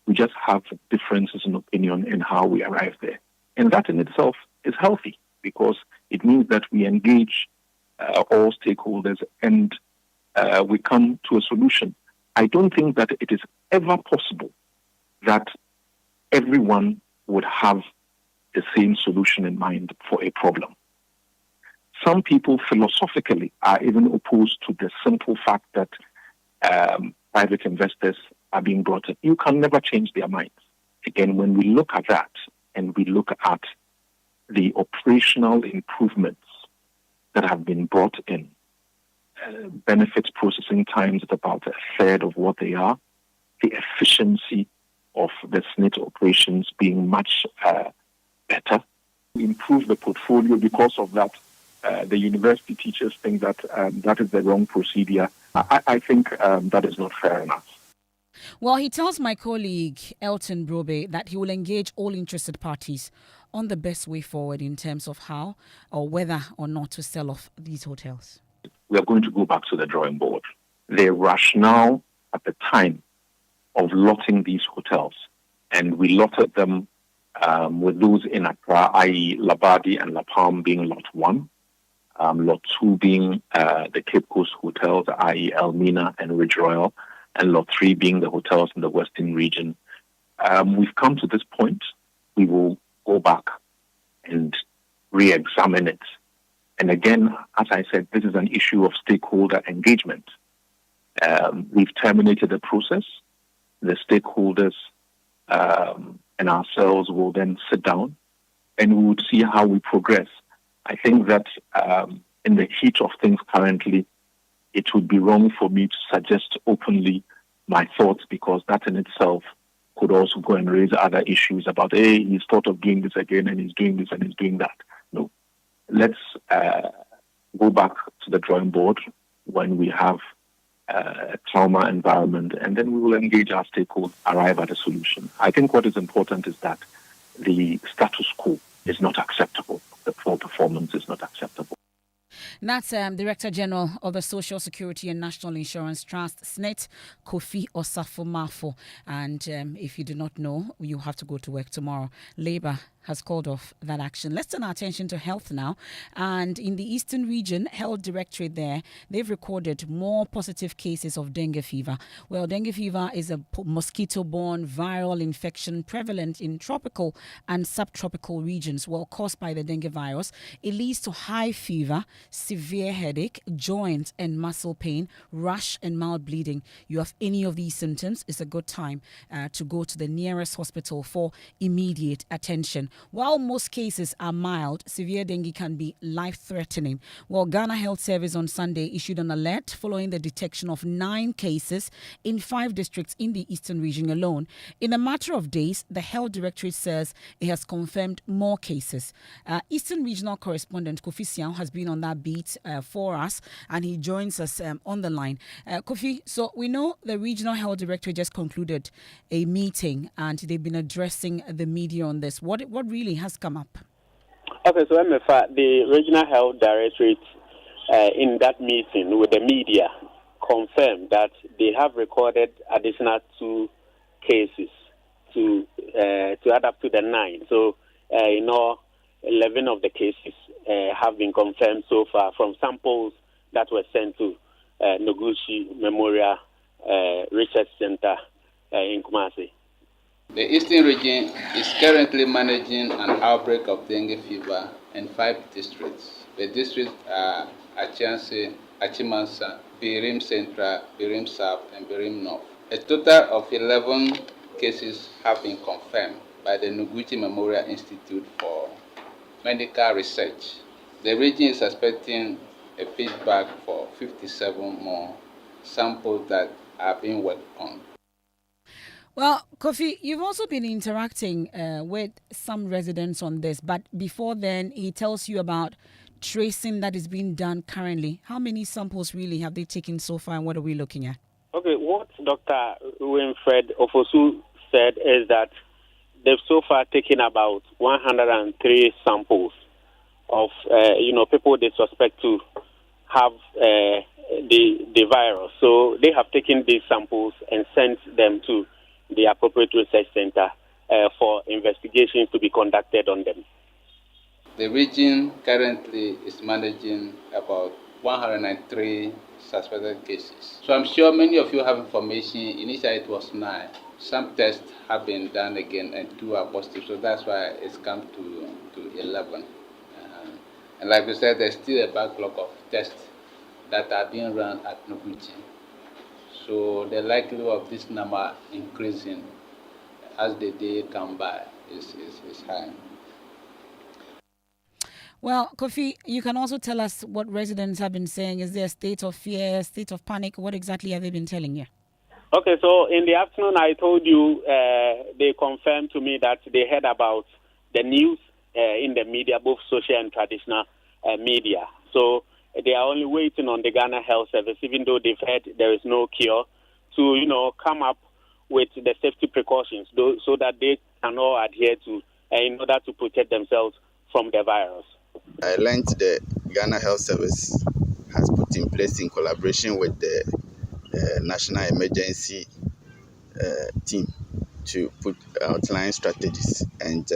We just have differences in opinion in how we arrive there. And that in itself is healthy because it means that we engage all stakeholders and we come to a solution. I don't think that it is ever possible that everyone would have the same solution in mind for a problem. Some people philosophically are even opposed to the simple fact that private investors are being brought in. You can never change their minds. Again, when we look at that and we look at the operational improvements that have been brought in, benefits processing times at about a third of what they are, the efficiency of the SNIT operations being much better. We improve the portfolio because of that. The university teachers think that that is the wrong procedure. I think that is not fair enough. Well, he tells my colleague Elton Brobe that he will engage all interested parties on the best way forward in terms of how or whether or not to sell off these hotels. We are going to go back to the drawing board. The rationale at the time of lotting these hotels, and we lotted them with those in Accra, i.e. Labadi and La Palm being lot 1, lot 2 being the Cape Coast hotels, i.e. Elmina and Ridge Royal, and lot 3 being the hotels in the Western region. We've come to this point. We will go back and re-examine it. And again, as I said, this is an issue of stakeholder engagement. We've terminated the process. The stakeholders and ourselves will then sit down and we would see how we progress. I think that in the heat of things currently, it would be wrong for me to suggest openly my thoughts because that in itself could also go and raise other issues about, hey, he's thought of doing this again and he's doing this and he's doing that. No. Let's go back to the drawing board when we have a trauma environment, and then we will engage our stakeholders, arrive at a solution. I think what is important is that the status quo is not acceptable. The poor performance is not acceptable. That's Director General of the Social Security and National Insurance Trust, SNIT, Kofi Osafo-Mafo. And if you do not know, you have to go to work tomorrow. Labour has called off that action. Let's turn our attention to health now. And in the Eastern region, Health Directorate there, they've recorded more positive cases of dengue fever. Well, dengue fever is a mosquito-borne viral infection prevalent in tropical and subtropical regions. Well, caused by the dengue virus, it leads to high fever, severe headache, joint and muscle pain, rash and mild bleeding. You have any of these symptoms, it's a good time to go to the nearest hospital for immediate attention. While most cases are mild, severe dengue can be life-threatening. Well, Ghana Health Service on Sunday issued an alert following the detection of 9 cases in 5 districts in the Eastern region alone. In a matter of days, the Health Directorate says it has confirmed more cases. Eastern Regional Correspondent Kofi Siao has been on that beat for us, and he joins us on the line. Kofi, so we know the Regional Health Directorate just concluded a meeting, and they've been addressing the media on this. What really has come up? Okay, so Emefa, the Regional Health Directorate in that meeting with the media confirmed that they have recorded additional 2 cases to add up to the 9. So, 11 of the cases have been confirmed so far from samples that were sent to Noguchi Memorial Research Center in Kumasi. The Eastern region is currently managing an outbreak of dengue fever in 5 districts. The districts are Achansi, Achimansa, Birim Central, Birim South, and Birim North. A total of 11 cases have been confirmed by the Noguchi Memorial Institute for Medical Research. The region is expecting a feedback for 57 more samples that are being worked on. Well, Kofi, you've also been interacting with some residents on this, but before then, he tells you about tracing that is being done currently. How many samples really have they taken so far, and what are we looking at? Okay, what Dr. Winfred Ofosu said is that they've so far taken about 103 samples of people they suspect to have the virus. So they have taken these samples and sent them to the appropriate research center for investigations to be conducted on them. The region currently is managing about 103 suspected cases. So I'm sure many of you have information. Initially it was 9. Some tests have been done again and 2 are positive. So that's why it's come to 11. And like we said, there's still a backlog of tests that are being run at Noguchi. So the likelihood of this number increasing as the day come by is high. Well, Kofi, you can also tell us what residents have been saying. Is there a state of fear, state of panic? What exactly have they been telling you? Okay, so in the afternoon, I told you they confirmed to me that they heard about the news in the media, both social and traditional media. So they are only waiting on the Ghana Health Service, even though they've heard there is no cure, to come up with the safety precautions so that they can all adhere to in order to protect themselves from the virus. I learned the Ghana Health Service has put in place in collaboration with the National Emergency team to outline strategies. And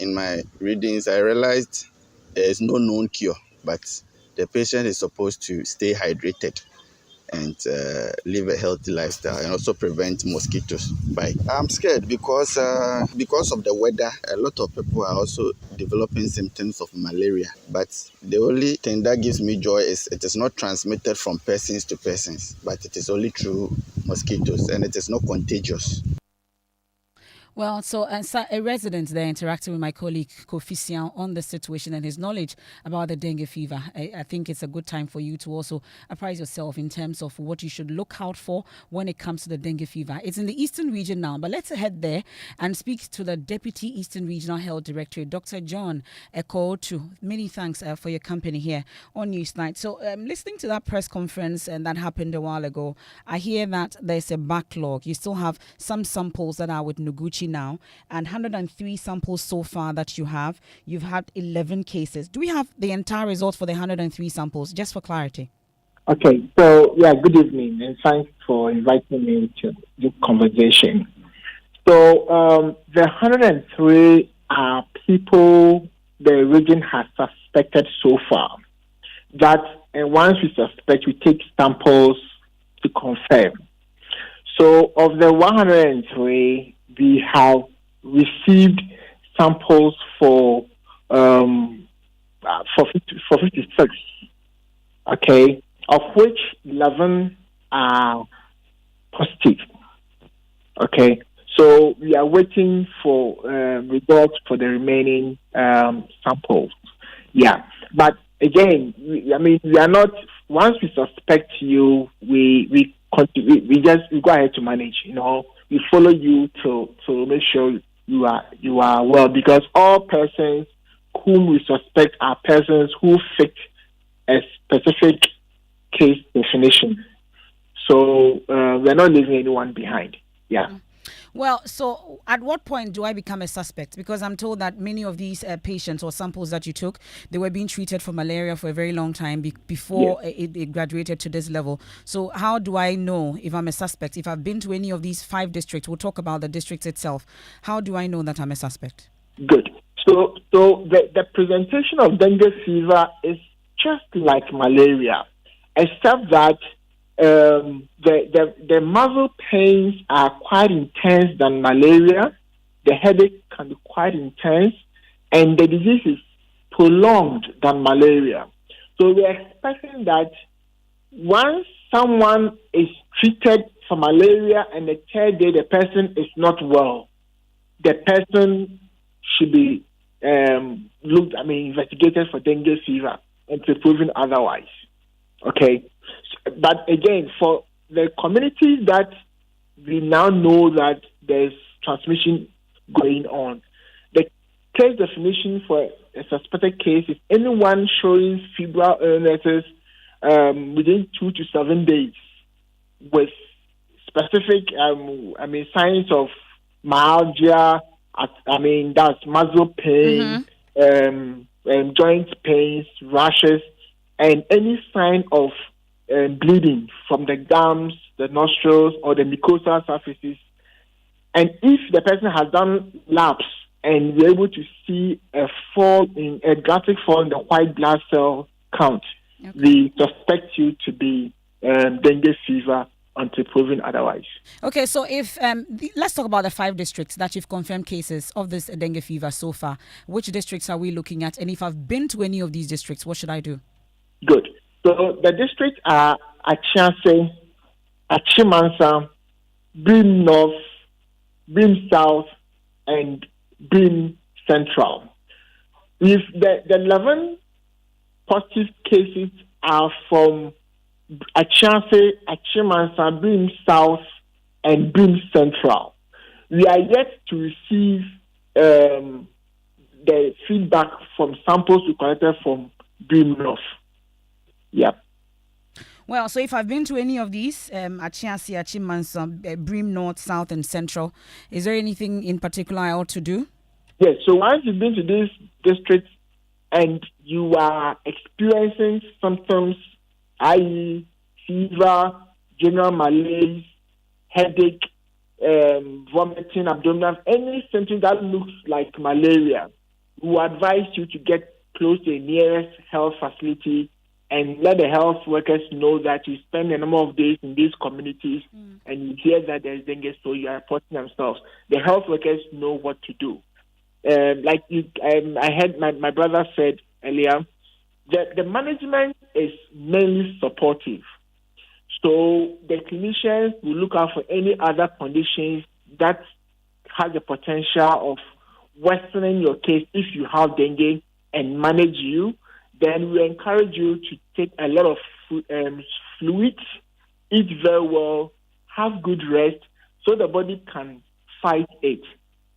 in my readings, I realized there is no known cure, but the patient is supposed to stay hydrated and live a healthy lifestyle and also prevent mosquitoes bite. I'm scared because of the weather. A lot of people are also developing symptoms of malaria. But the only thing that gives me joy is it is not transmitted from persons to persons, but it is only through mosquitoes and it is not contagious. Well, so a resident there interacting with my colleague Kofi Sian on the situation and his knowledge about the dengue fever. I think it's a good time for you to also apprise yourself in terms of what you should look out for when it comes to the dengue fever. It's in the Eastern region now, but let's head there and speak to the Deputy Eastern Regional Health Director, Dr. John Kojo. Many thanks for your company here on Newsnight. So listening to that press conference and that happened a while ago, I hear that there's a backlog. You still have some samples that are with Noguchi now, and 103 samples so far that you have. You've had 11 cases. Do we have the entire results for the 103 samples, just for clarity? Okay, so good evening, and thanks for inviting me to this conversation. So the 103 are people the region has suspected so far. That and once we suspect, we take samples to confirm. So of the 103, we have received samples for 56, okay, of which 11 are positive, okay. So we are waiting for results for the remaining samples. Yeah, but again, we are not. Once we suspect you, we go ahead to manage. We follow you to make sure you are well, because all persons whom we suspect are persons who fit a specific case definition. So we're not leaving anyone behind. Yeah. Well, so at what point do I become a suspect? Because I'm told that many of these patients or samples that you took, they were being treated for malaria for a very long time before it graduated to this level. So how do I know if I'm a suspect? If I've been to any of these 5 districts, we'll talk about the districts itself. How do I know that I'm a suspect? Good. So the presentation of dengue fever is just like malaria, except that the muscle pains are quite intense than malaria. The headache can be quite intense, and the disease is prolonged than malaria. So we're expecting that once someone is treated for malaria and the 3rd day the person is not well, the person should be investigated for dengue fever until proven otherwise. Okay. But again, for the communities that we now know that there's transmission going on, the case definition for a suspected case is anyone showing febrile illnesses within 2 to 7 days with specific signs of myalgia, that's muscle pain, joint pains, rashes, and any sign of bleeding from the gums, the nostrils, or the mucosal surfaces. And if the person has done labs and we're able to see a drastic fall in the white blood cell count, we suspect you to be dengue fever until proven otherwise. Okay, so if let's talk about the 5 districts that you've confirmed cases of this dengue fever so far. Which districts are we looking at? And if I've been to any of these districts, what should I do? Good. So the districts are Achiase, Achimansa, Brim North, Brim South, and Brim Central. If the 11 positive cases are from Achiase, Achimansa, Brim South, and Brim Central. We are yet to receive the feedback from samples we collected from Brim North. Yep. Well, so if I've been to any of these, Achiase, Achimansa, Brim North, South, and Central, is there anything in particular I ought to do? Yes, so once you've been to these districts and you are experiencing symptoms, i.e. fever, general malaise, headache, vomiting, abdominal, any symptom that looks like malaria, we advise you to get close to the nearest health facility and let the health workers know that you spend a number of days in these communities and you hear that there's dengue, so you are reporting themselves. The health workers know what to do. I heard my brother said earlier, the management is mainly supportive. So the clinicians will look out for any other conditions that has the potential of worsening your case if you have dengue and manage you. Then we encourage you to take a lot of fluids, eat very well, have good rest, so the body can fight it.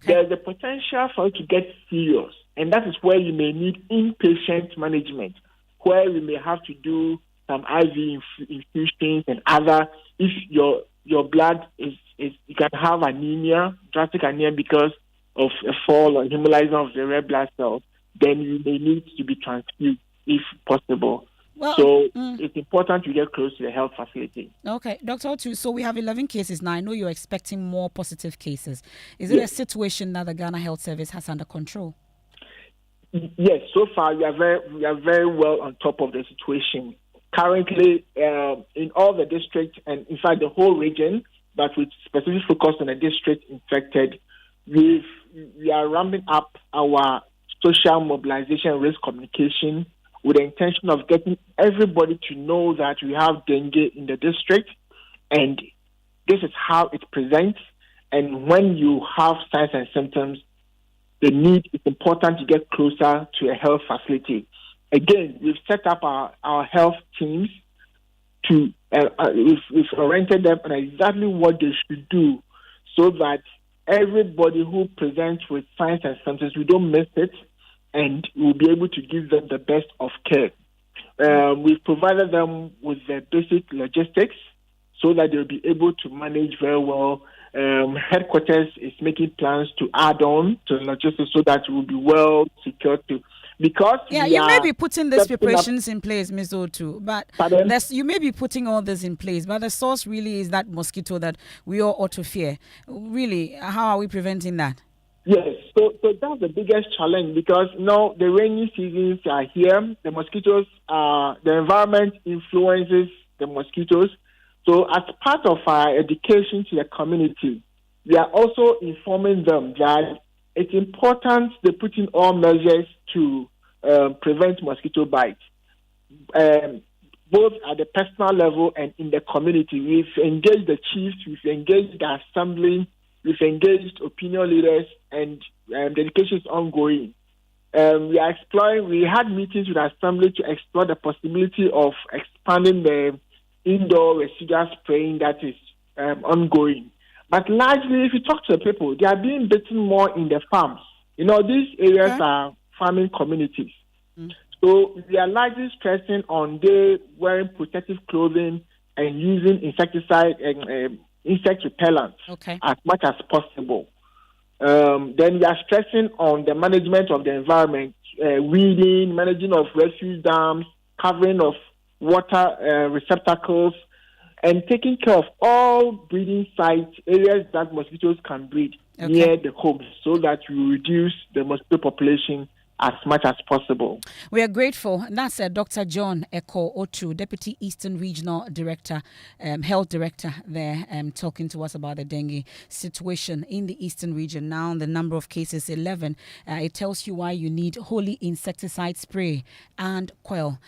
There's a potential for it to get serious, and that is where you may need inpatient management, where we may have to do some IV infusions and other. If your blood is you can have anemia, drastic anemia because of a fall or hemolyzing of the red blood cells, then you may need to be transfused if possible. Well, so it's important to get close to the health facility. Okay, Dr. Otu, so we have 11 cases now. I know you're expecting more positive cases. Is it a situation that the Ghana Health Service has under control? Yes, so far we are very well on top of the situation. Currently, in all the districts, and in fact the whole region, but with specific focus on the district infected, we are ramping up our social mobilization and risk communication with the intention of getting everybody to know that we have dengue in the district, and this is how it presents. And when you have signs and symptoms, it's important to get closer to a health facility. Again, we've set up our health teams to, we've oriented them on exactly what they should do so that everybody who presents with signs and symptoms, we don't miss it, and we'll be able to give them the best of care. We've provided them with the basic logistics so that they'll be able to manage very well. Headquarters is making plans to add on to the logistics so that we'll be well secured to. Because you may be putting these preparations in place, Ms. Otu, but you may be putting all this in place, but the source really is that mosquito that we all ought to fear. Really, how are we preventing that? Yes, so that's the biggest challenge because now the rainy seasons are here. The mosquitoes, the environment influences the mosquitoes. So as part of our education to the community, we are also informing them that it's important they put in all measures to prevent mosquito bites, both at the personal level and in the community. We've engaged the chiefs, we've engaged the assembly, we've engaged opinion leaders, and the education is ongoing. We had meetings with the assembly to explore the possibility of expanding the indoor residual spraying that is ongoing. But largely, if you talk to the people, they are being bitten more in the farms. These areas are farming communities. So we are largely stressing on they wearing protective clothing and using insecticide and insect repellents as much as possible. Then we are stressing on the management of the environment weeding, managing of refuge dams, covering of water receptacles, and taking care of all breeding sites, areas that mosquitoes can breed near the homes, so that you reduce the mosquito population as much as possible. We are grateful. That's Dr. John Eko Otu, Deputy Eastern Regional Director, Health Director there, talking to us about the dengue situation in the Eastern region. Now the number of cases 11. It tells you why you need holy insecticide spray and coil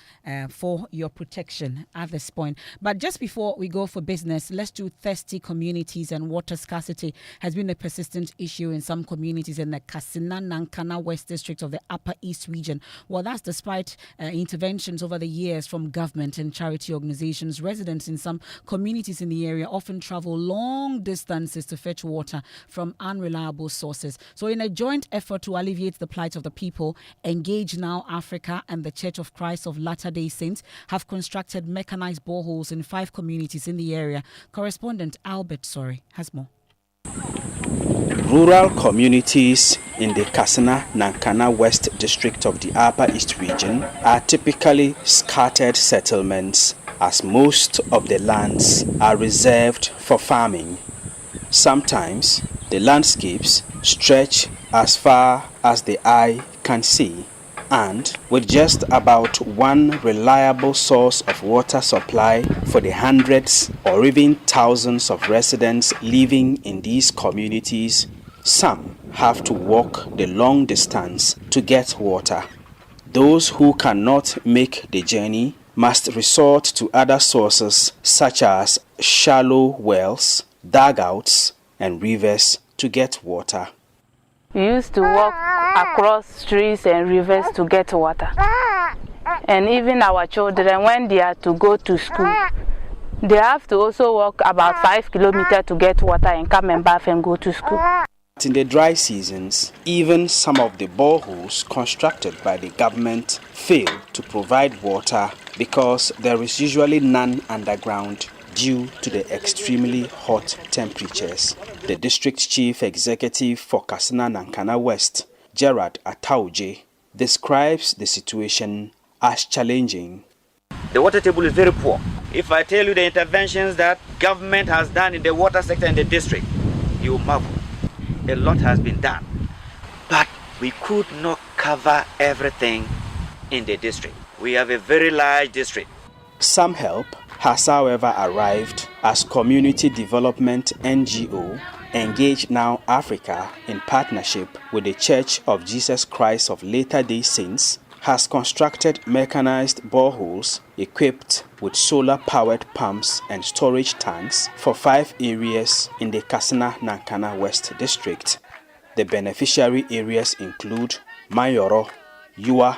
for your protection at this point. But just before we go for business, let's do thirsty communities, and water scarcity has been a persistent issue in some communities in the Kassina-Nankana West District of the Upper East region. Well, that's despite interventions over the years from government and charity organizations. Residents in some communities in the area often travel long distances to fetch water from unreliable sources. So in a joint effort to alleviate the plight of the people, Engage Now Africa and the Church of Christ of Latter-day Saints have constructed mechanized boreholes in 5 communities in the area. Correspondent Albert Sorry has more. Rural communities in the Kassina-Nankana West District of the Upper East region are typically scattered settlements, as most of the lands are reserved for farming. Sometimes the landscapes stretch as far as the eye can see, and with just about one reliable source of water supply for the hundreds or even thousands of residents living in these communities, some have to walk the long distance to get water. Those who cannot make the journey must resort to other sources such as shallow wells, dugouts, and rivers to get water. We used to walk across streams and rivers to get water. And even our children, when they are to go to school, they have to also walk about 5 kilometers to get water and come and bath and go to school. In the dry seasons, even some of the boreholes constructed by the government fail to provide water because there is usually none underground due to the extremely hot temperatures. The district chief executive for Kassina-Nankana West, Gerard Atauje, describes the situation as challenging. The water table is very poor. If I tell you the interventions that government has done in the water sector in the district, you marvel. A lot has been done, but we could not cover everything in the district. We have a very large district. Some help has, however, arrived as community development NGO Engage Now Africa, in partnership with the Church of Jesus Christ of Latter-day Saints, has constructed mechanized boreholes equipped with solar-powered pumps and storage tanks for 5 areas in the Kassina-Nankana West District. The beneficiary areas include Mayoro, Yua,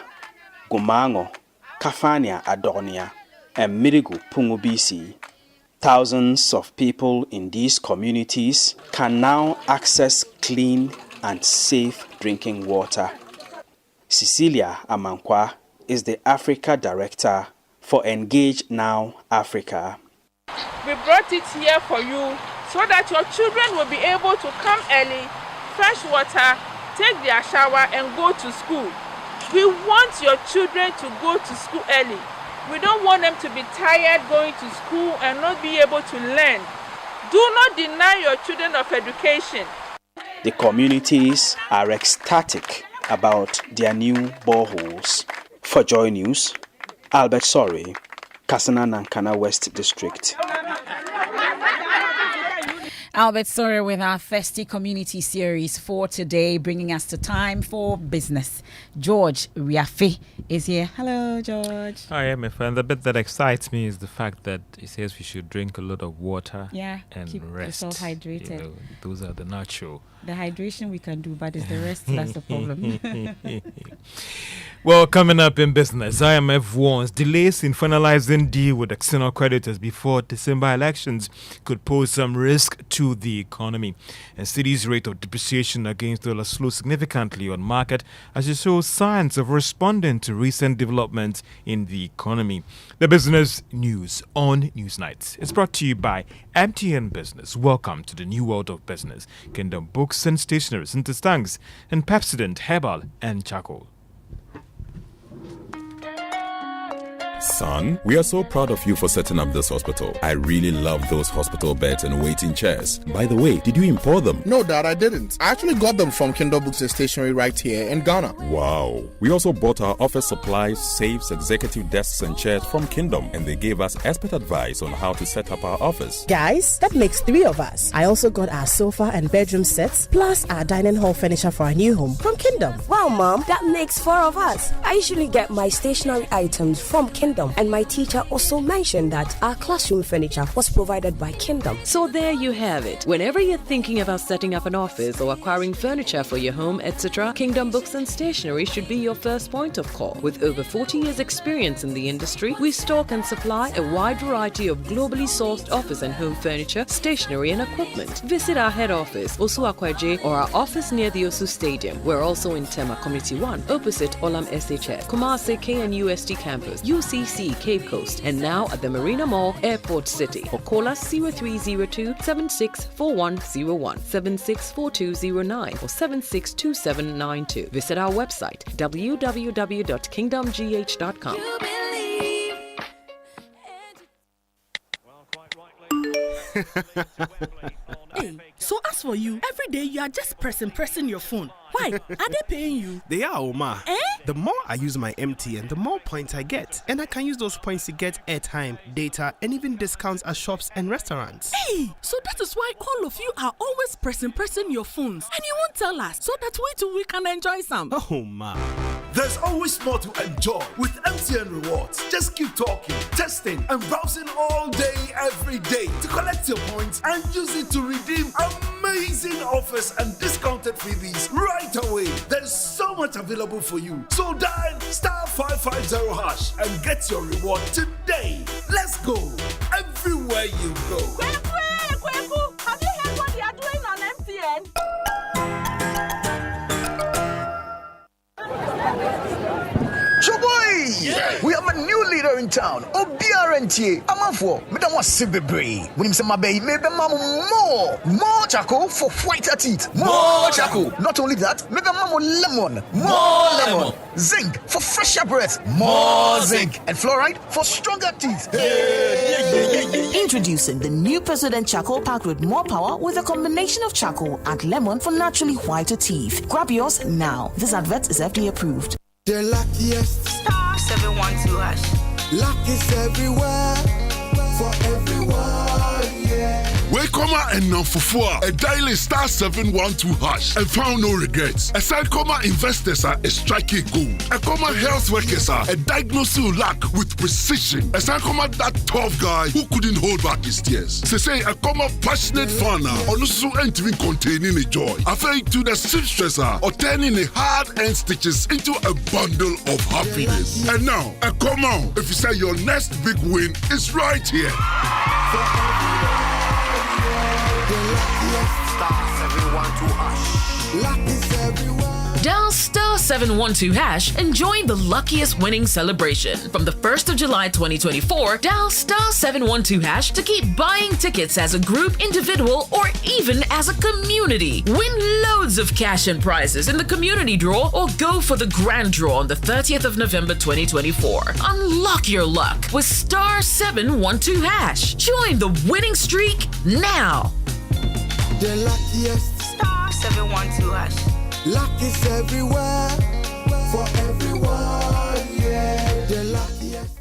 Gumango, Kafania Adornia, and Mirigu Pungubisi. Thousands of people in these communities can now access clean and safe drinking water. Cecilia Amankwa is the Africa Director for Engage Now Africa. We brought it here for you so that your children will be able to come early, fresh water, take their shower and go to school. We want your children to go to school early. We don't want them to be tired going to school and not be able to learn. Do not deny your children of education. The communities are ecstatic about their new boreholes. For Joy News, Albert Sorry, Kassina-Nankana West District. Albert Sorry with our Festy Community Series for today, bringing us to time for business. George Riafe is here. Hello, George. Hi, Emefa. And the bit that excites me is the fact that it says we should drink a lot of water and keep rest. yourself hydrated. You know, those are the natural. The hydration we can do, but it's the rest that's the problem. Well, coming up in business, IMF warns delays in finalizing deal with external creditors before December elections could pose some risk to the economy. And city's rate of depreciation against dollar slowed significantly on market as it shows signs of responding to recent developments in the economy. The business news on Newsnight is brought to you by MTN Business. Welcome to the new world of business. Kingdom Books and Stationery, Sinter Stangs, and Pepsodent Herbal and Charcoal. Son, we are so proud of you for setting up this hospital. I really love those hospital beds and waiting chairs. By the way, did you import them? No, Dad, I didn't. I actually got them from Kingdom Books and Stationery right here in Ghana. Wow. We also bought our office supplies, safes, executive desks and chairs from Kingdom, and they gave us expert advice on how to set up our office. Guys, that makes 3 of us. I also got our sofa and bedroom sets, plus our dining hall furniture for our new home from Kingdom. Wow, Mom, that makes 4 of us. I usually get my stationery items from Kingdom, and my teacher also mentioned that our classroom furniture was provided by Kingdom. So there you have it. Whenever you're thinking about setting up an office or acquiring furniture for your home, etc., Kingdom Books and Stationery should be your first point of call. With over 40 years experience in the industry, we stock and supply a wide variety of globally sourced office and home furniture, stationery and equipment. Visit our head office, Osu Akwaje, or our office near the Osu Stadium. We're also in Tema Community 1, opposite Olam SHS, Kumasi KNUST campus, UCC Cape Coast, and now at the Marina Mall, Airport City. Or call us 0302 764101, 764209, or 762792. Visit our website www.kingdomgh.com. Hey, so as for you, every day you are just pressing your phone. Why? Are they paying you? They are, Oma. Eh? The more I use my MTN, the more points I get. And I can use those points to get airtime, data, and even discounts at shops and restaurants. Hey, so that is why all of you are always pressing your phones. And you won't tell us, so that we too we can enjoy some. Oh, ma. There's always more to enjoy with MTN Rewards. Just keep talking, testing, and browsing all day, every day to collect your points and use it to redeem amazing offers and discounted freebies right away. There's so much available for you. So dial *550# and get your reward today. Let's go. Everywhere you go. Kweku, have you heard what they are doing on MTN? Choboy! Yeah. We have a new leader in town. Obiarentie. Amanfo. Madam was Sibebre. When him say my baby, maybe more charcoal for whiter teeth. More charcoal. Not only that, maybe lemon. More lemon. Zinc for fresher breath. More zinc. And fluoride for stronger teeth. Introducing the new President Charcoal packed with more power with a combination of charcoal and lemon for naturally whiter teeth. Grab yours now. This advert is FDA approved. The luckiest *712#. Luck is everywhere for everyone, yeah. Welcome and now for a dial *712# and found no regrets. A side comma investors are a striking gold. A comma health workers are a diagnosing luck with precision. A side comma that tough guy who couldn't hold back his tears. Say a comma passionate fan or also entering containing a joy. Afraid to the seamstresser or turning a hard-earned stitches into a bundle of happiness. And now a comma if you say your next big win is right here. Dial *712# and join the luckiest winning celebration. From the 1st of July 2024, dial *712# to keep buying tickets as a group, individual, or even as a community. Win loads of cash and prizes in the community draw or go for the grand draw on the 30th of November 2024. Unlock your luck with *712#. Join the winning streak now. The luckiest *712#. Luck is everywhere for everyone, yeah. The luckiest.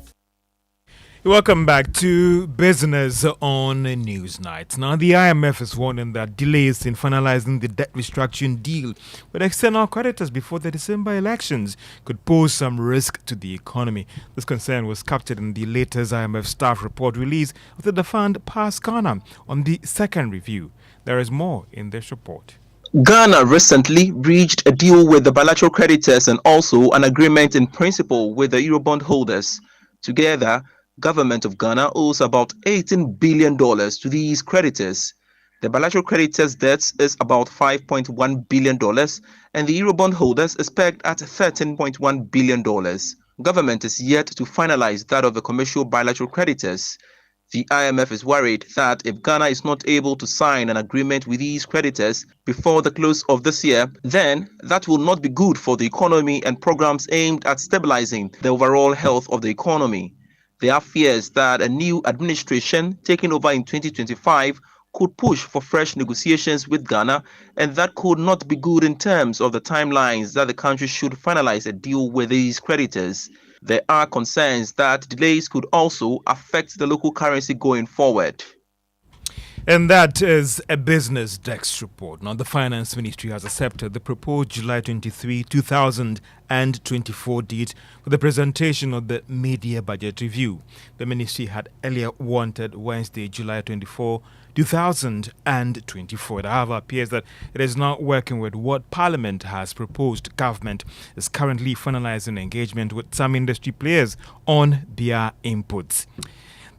Welcome back to Business on Newsnight. Now, the IMF is warning that delays in finalizing the debt restructuring deal with external creditors before the December elections could pose some risk to the economy. This concern was captured in the latest IMF staff report release after the fund passed Ghana on the second review. There is more in this report. Ghana recently reached a deal with the bilateral creditors and also an agreement in principle with the Eurobond holders. Together, government of Ghana owes about $18 billion to these creditors. The bilateral creditors' debts is about $5.1 billion and the Eurobond holders is pegged at $13.1 billion. Government is yet to finalize that of the commercial bilateral creditors. The IMF is worried that if Ghana is not able to sign an agreement with these creditors before the close of this year, then that will not be good for the economy and programs aimed at stabilizing the overall health of the economy. There are fears that a new administration taking over in 2025 could push for fresh negotiations with Ghana, and that could not be good in terms of the timelines that the country should finalize a deal with these creditors. There are concerns that delays could also affect the local currency going forward. And that is a Business Desk report. Now, the Finance Ministry has accepted the proposed July 23, 2024 date for the presentation of the mid-year budget review. The ministry had earlier wanted Wednesday, July 24, 2024. It, however, appears that it is not working with what Parliament has proposed. Government is currently finalizing engagement with some industry players on their inputs.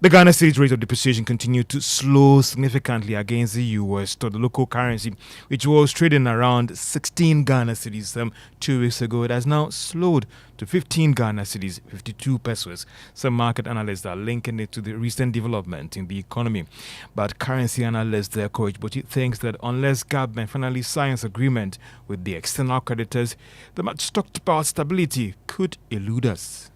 The Ghana cedi's rate of depreciation continued to slow significantly against the US to the local currency, which was trading around 16 Ghana cedis 2 weeks ago. It has now slowed to 15 Ghana cedis, 52 pesos. Some market analysts are linking it to the recent development in the economy. But currency analyst Kojo thinks that unless government finally signs agreement with the external creditors, the much talked about stability could elude us.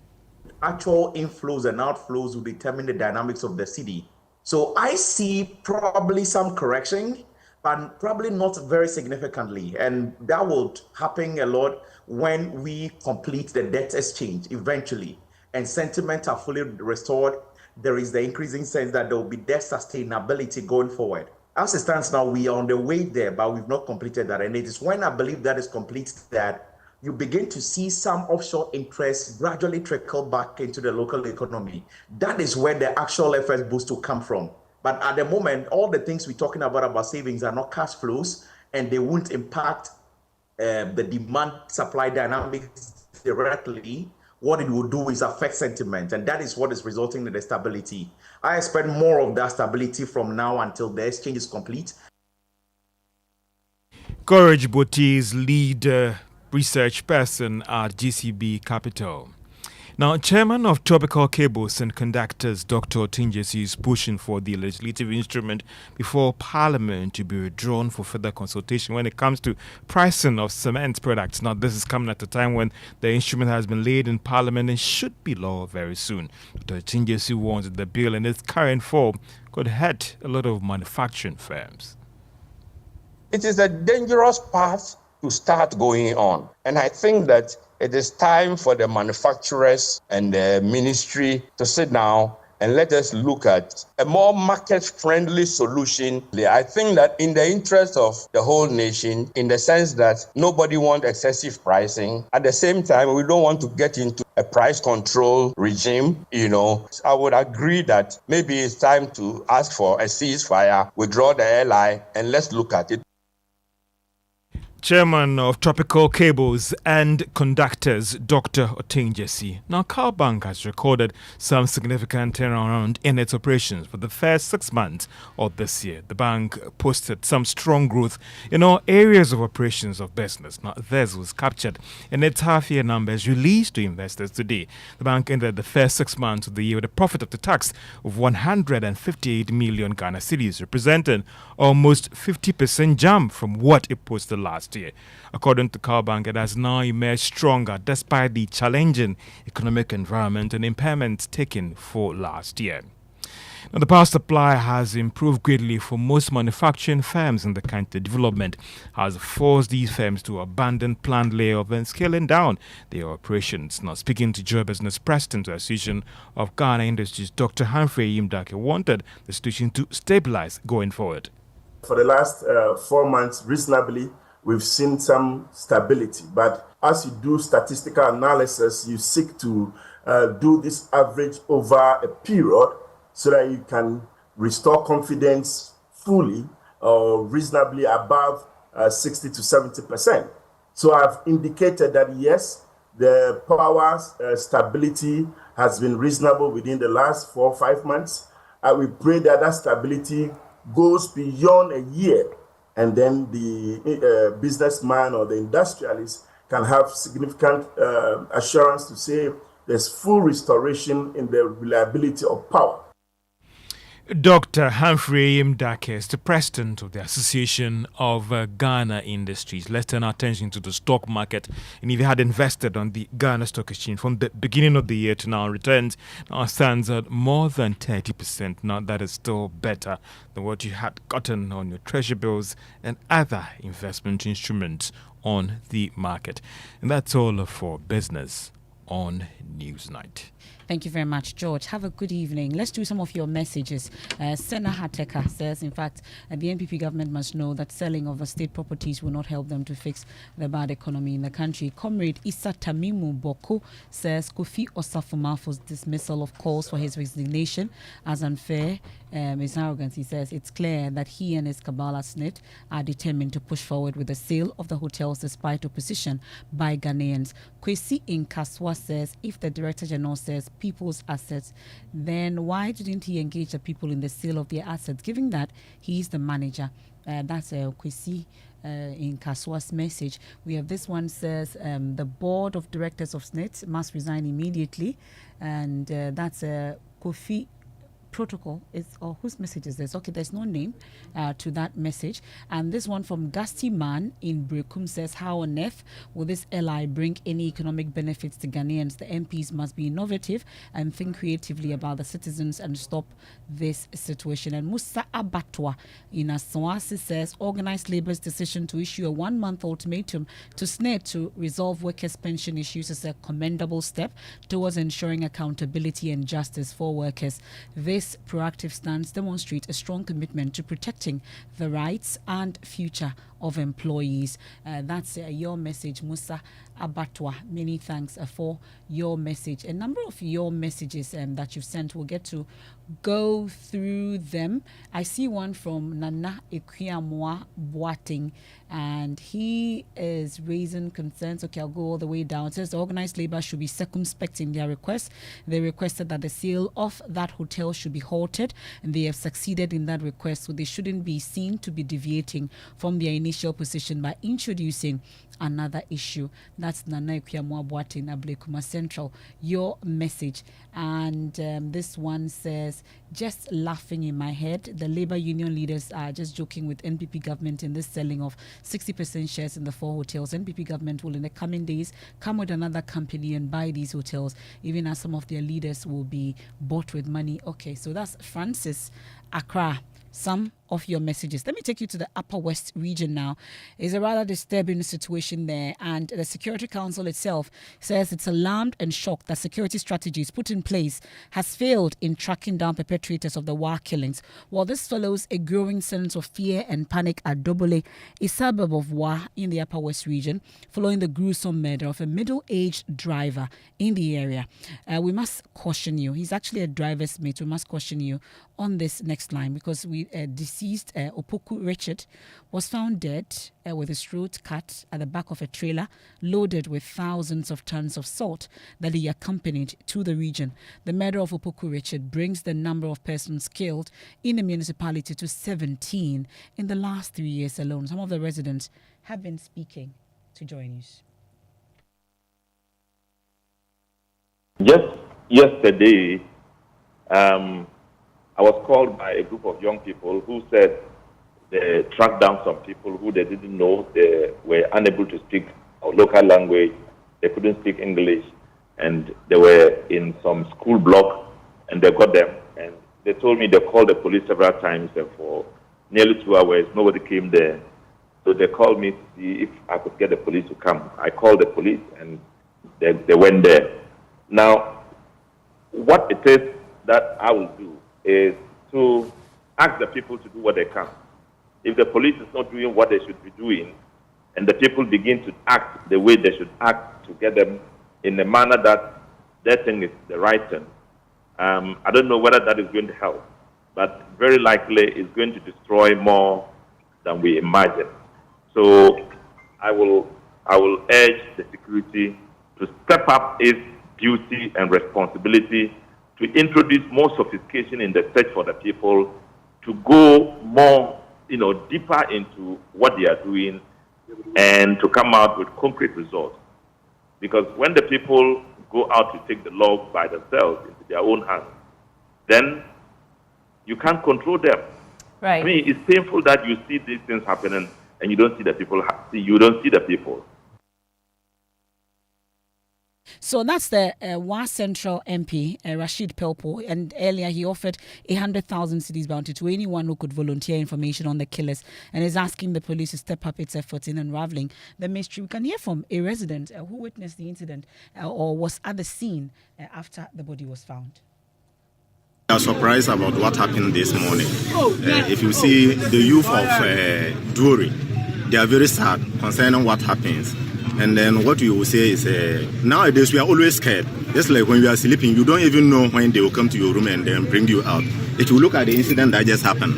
Actual inflows and outflows will determine the dynamics of the cedi. So I see probably some correction, but probably not very significantly. And that would happen a lot when we complete the debt exchange eventually and sentiment are fully restored. There is the increasing sense that there will be debt sustainability going forward. As it stands now, we are on the way there, but we've not completed that. And it is when I believe that is complete that you begin to see some offshore interests gradually trickle back into the local economy. That is where the actual FS boost will come from. But at the moment, all the things we're talking about savings are not cash flows, and they won't impact the demand-supply dynamics directly. What it will do is affect sentiment, and that is what is resulting in the stability. I expect more of that stability from now until the exchange is complete. Kojo Boti's lead research person at GCB Capital. Now, Chairman of Tropical Cables and Conductors, Dr. Otinjesi, is pushing for the legislative instrument before Parliament to be withdrawn for further consultation when it comes to pricing of cement products. Now, this is coming at a time when the instrument has been laid in Parliament and should be law very soon. Dr. Otinjesi warns that the bill in its current form could hurt a lot of manufacturing firms. It is a dangerous path to start going on. And I think that it is time for the manufacturers and the ministry to sit down and let us look at a more market-friendly solution. I think that in the interest of the whole nation, in the sense that nobody wants excessive pricing, at the same time, we don't want to get into a price control regime, I would agree that maybe it's time to ask for a ceasefire, withdraw the LI, and let's look at it. Chairman of Tropical Cables and Conductors, Dr. Otinjesi. Now, CalBank has recorded some significant turnaround in its operations for the first 6 months of this year. The bank posted some strong growth in all areas of operations of business. Now, this was captured in its half-year numbers released to investors today. The bank ended the first 6 months of the year with a profit after tax of 158 million Ghana cedis, representing almost 50% jump from what it posted last year. According to CalBank, it has now emerged stronger despite the challenging economic environment and impairments taken for last year. Now, the power supply has improved greatly for most manufacturing firms in the country. Development has forced these firms to abandon planned layoff and scaling down their operations. Now, speaking to Joy Business President of the Association of Ghana Industries, Dr. Humphrey Yimdake wanted the situation to stabilize going forward. For the last 4 months, reasonably, we've seen some stability. But as you do statistical analysis, you seek to do this average over a period so that you can restore confidence fully or reasonably above 60 to 70%. So I've indicated that, yes, the power stability has been reasonable within the last 4 or 5 months. We pray that that stability goes beyond a year, and then the businessman or the industrialist can have significant assurance to say there's full restoration in the reliability of power. Dr. Humphrey Mdake is the president of the Association of Ghana Industries. Let's turn our attention to the stock market. And if you had invested on the Ghana Stock Exchange from the beginning of the year to now, returns now stands at more than 30%. Now, that is still better than what you had gotten on your treasury bills and other investment instruments on the market. And that's all for business on Newsnight. Thank you very much, George. Have a good evening. Let's do some of your messages. Sena Hateka says, in fact, the NPP government must know that selling of the state properties will not help them to fix the bad economy in the country. Comrade Issa Tamimu Boko says Kofi Osafumafo's dismissal of calls for his resignation as unfair is arrogance. He says it's clear that he and his cabal SNNIT are determined to push forward with the sale of the hotels despite opposition by Ghanaians. Kwesi Inkaswa says if the Director General says people's assets, then why didn't he engage the people in the sale of their assets, given that he's the manager? That's Kwesi in Kaswa's message. We have this one says the board of directors of SNNIT must resign immediately, and that's Kofi protocol is, or whose message is this? Okay, there's no name to that message. And this one from Gusty Man in Brekum says, how on earth will this LI bring any economic benefits to Ghanaians? The MPs must be innovative and think creatively about the citizens and stop this situation. And Musa Abatwa in Aswasi says, organized labor's decision to issue a 1-month ultimatum to SNNIT to resolve workers' pension issues is a commendable step towards ensuring accountability and justice for workers. This proactive stance demonstrates a strong commitment to protecting the rights and future of employees. That's your message, Musa Abatwa. Many thanks for your message. A number of your messages that you've sent, we'll get to go through them. I see one from Nana Ekuamwa Boating, and he is raising concerns. Okay, I'll go all the way down. It says the organized labor should be circumspect in their request. They requested that the sale of that hotel should be halted, and they have succeeded in that request, so they shouldn't be seen to be deviating from their initial position by introducing another issue. That's Nana Ekuamwa Boating, Ablekuma Central. Your message. And this one says, just laughing in my head, the labor union leaders are just joking with NPP government in this selling of 60% shares in the 4 hotels. NPP government will in the coming days come with another company and buy these hotels, even as some of their leaders will be bought with money. Okay, so that's Francis Accra. Some of your messages. Let me take you to the Upper West region now. It's a rather disturbing situation there, and the Security Council itself says it's alarmed and shocked that security strategies put in place has failed in tracking down perpetrators of the war killings. While this follows a growing sense of fear and panic at Dobole, a suburb of Wa in the Upper West region, following the gruesome murder of a middle-aged driver in the area. We must caution you. He's actually a driver's mate. We must caution you on this next line, because we deceased Opoku Richard was found dead with his throat cut at the back of a trailer loaded with thousands of tons of salt that he accompanied to the region. The murder of Opoku Richard brings the number of persons killed in the municipality to 17 in the last 3 years alone. Some of the residents have been speaking to Joy News. Just yesterday, I was called by a group of young people who said they tracked down some people who they didn't know. They were unable to speak our local language. They couldn't speak English. And they were in some school block, and they got them. And they told me they called the police several times, and for nearly 2 hours, nobody came there. So they called me to see if I could get the police to come. I called the police, and they went there. Now, what it is that I will do is to ask the people to do what they can. If the police is not doing what they should be doing, and the people begin to act the way they should act to get them in a manner that they think is the right thing, I don't know whether that is going to help, but very likely it's going to destroy more than we imagine. So I will urge the security to step up its duty and responsibility to introduce more sophistication in the search for the people, to go more, deeper into what they are doing, and to come out with concrete results. Because when the people go out to take the law by themselves into their own hands, then You can't control them. Right. I mean, it's painful that you see these things happening and you don't see the people. You don't see the people. So that's the WA Central MP, Rashid Pelpo, and earlier he offered 100,000 cedis bounty to anyone who could volunteer information on the killers, and is asking the police to step up its efforts in unraveling the mystery. We can hear from a resident who witnessed the incident or was at the scene after the body was found. We are surprised about what happened this morning. If you see the youth of Duori, they are very sad concerning what happens. And then what you will say is, nowadays we are always scared. Just like when you are sleeping, you don't even know when they will come to your room and then bring you out. If you look at the incident that just happened,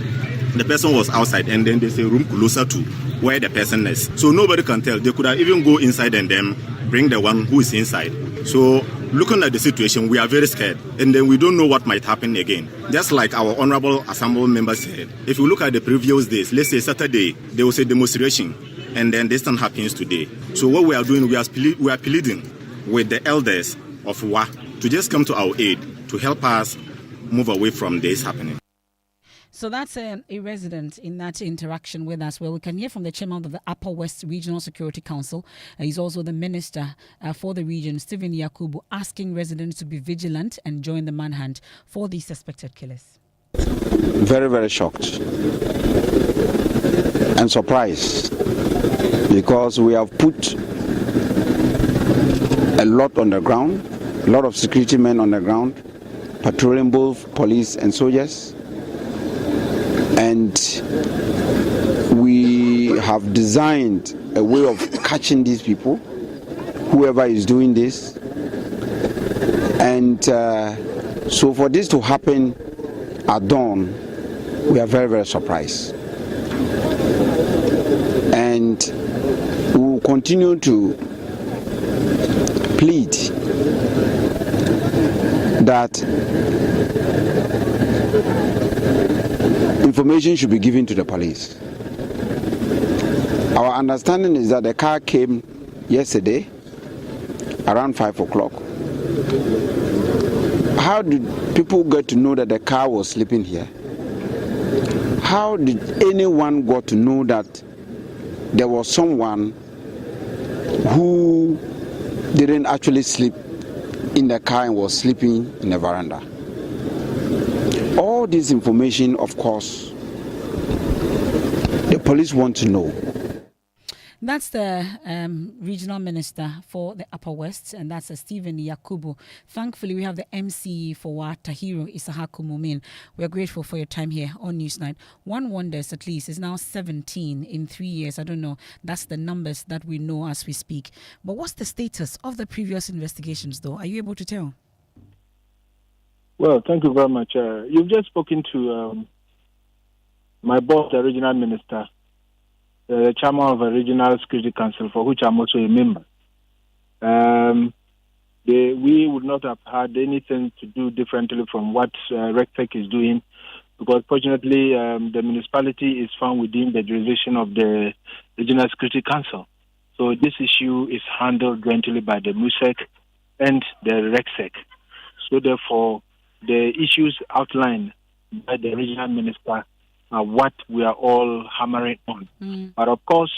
the person was outside and then there's a room closer to where the person is. So nobody can tell. They could have even go inside and then bring the one who is inside. So looking at the situation, we are very scared. And then we don't know what might happen again. Just like our honorable assembly member said, if you look at the previous days, let's say Saturday, there was a demonstration. And then this thing happens today. So what we are doing, we are pleading with the elders of WA to just come to our aid to help us move away from this happening. So that's a resident in that interaction with us, where we can hear from the chairman of the Upper West Regional Security Council. He's also the minister for the region, Stephen Yakubu, asking residents to be vigilant and join the manhunt for these suspected killers. Very, very shocked and surprised, because we have put a lot on the ground, a lot of security men on the ground, patrolling both police and soldiers, and we have designed a way of catching these people, whoever is doing this. And so for this to happen at dawn, we are very, very surprised. And we will continue to plead that information should be given to the police. Our understanding is that the car came yesterday around 5 o'clock. How did people get to know that the car was sleeping here? How did anyone got to know that there was someone who didn't actually sleep in the car and was sleeping in the veranda? All this information, of course, the police want to know. That's the regional minister for the Upper West, and that's Stephen Yakubu. Thankfully, we have the MC for WA, Tahiru Isahaku Mumin. We're grateful for your time here on Newsnight. One wonders, at least, is now 17 in 3 years. I don't know. That's the numbers that we know as we speak. But what's the status of the previous investigations, though? Are you able to tell? Well, thank you very much. You've just spoken to my boss, the regional minister, the chairman of a regional security council, for which I'm also a member. We would not have had anything to do differently from what RECTEC is doing, because fortunately the municipality is found within the jurisdiction of the regional security council. So this issue is handled jointly by the MUSEC and the RECTEC. So therefore, the issues outlined by the regional minister are what we are all hammering on. But of course,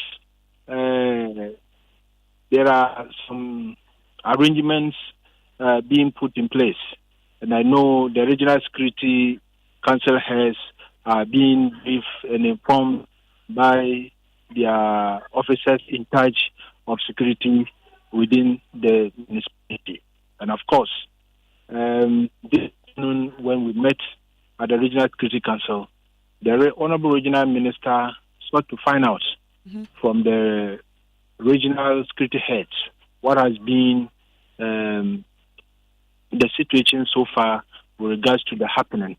there are some arrangements being put in place. And I know the Regional Security Council has been briefed and informed by their officers in charge of security within the municipality. And of course, this afternoon when we met at the Regional Security Council, the Honorable Regional Minister sought to find out from the regional security heads what has been the situation so far with regards to the happening.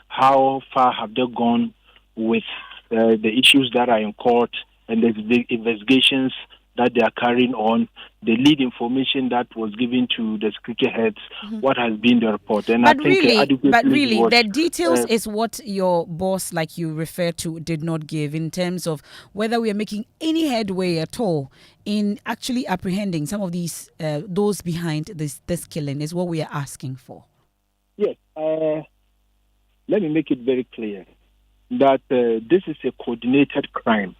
How far have they gone with the issues that are in court and the investigations that they are carrying on, the lead information that was given to the security heads, what has been the report. And but I think really, was, the details is what your boss, like you referred to, did not give in terms of whether we are making any headway at all in actually apprehending some of these, those behind this killing is what we are asking for. Yes. let me make it very clear that this is a coordinated crime.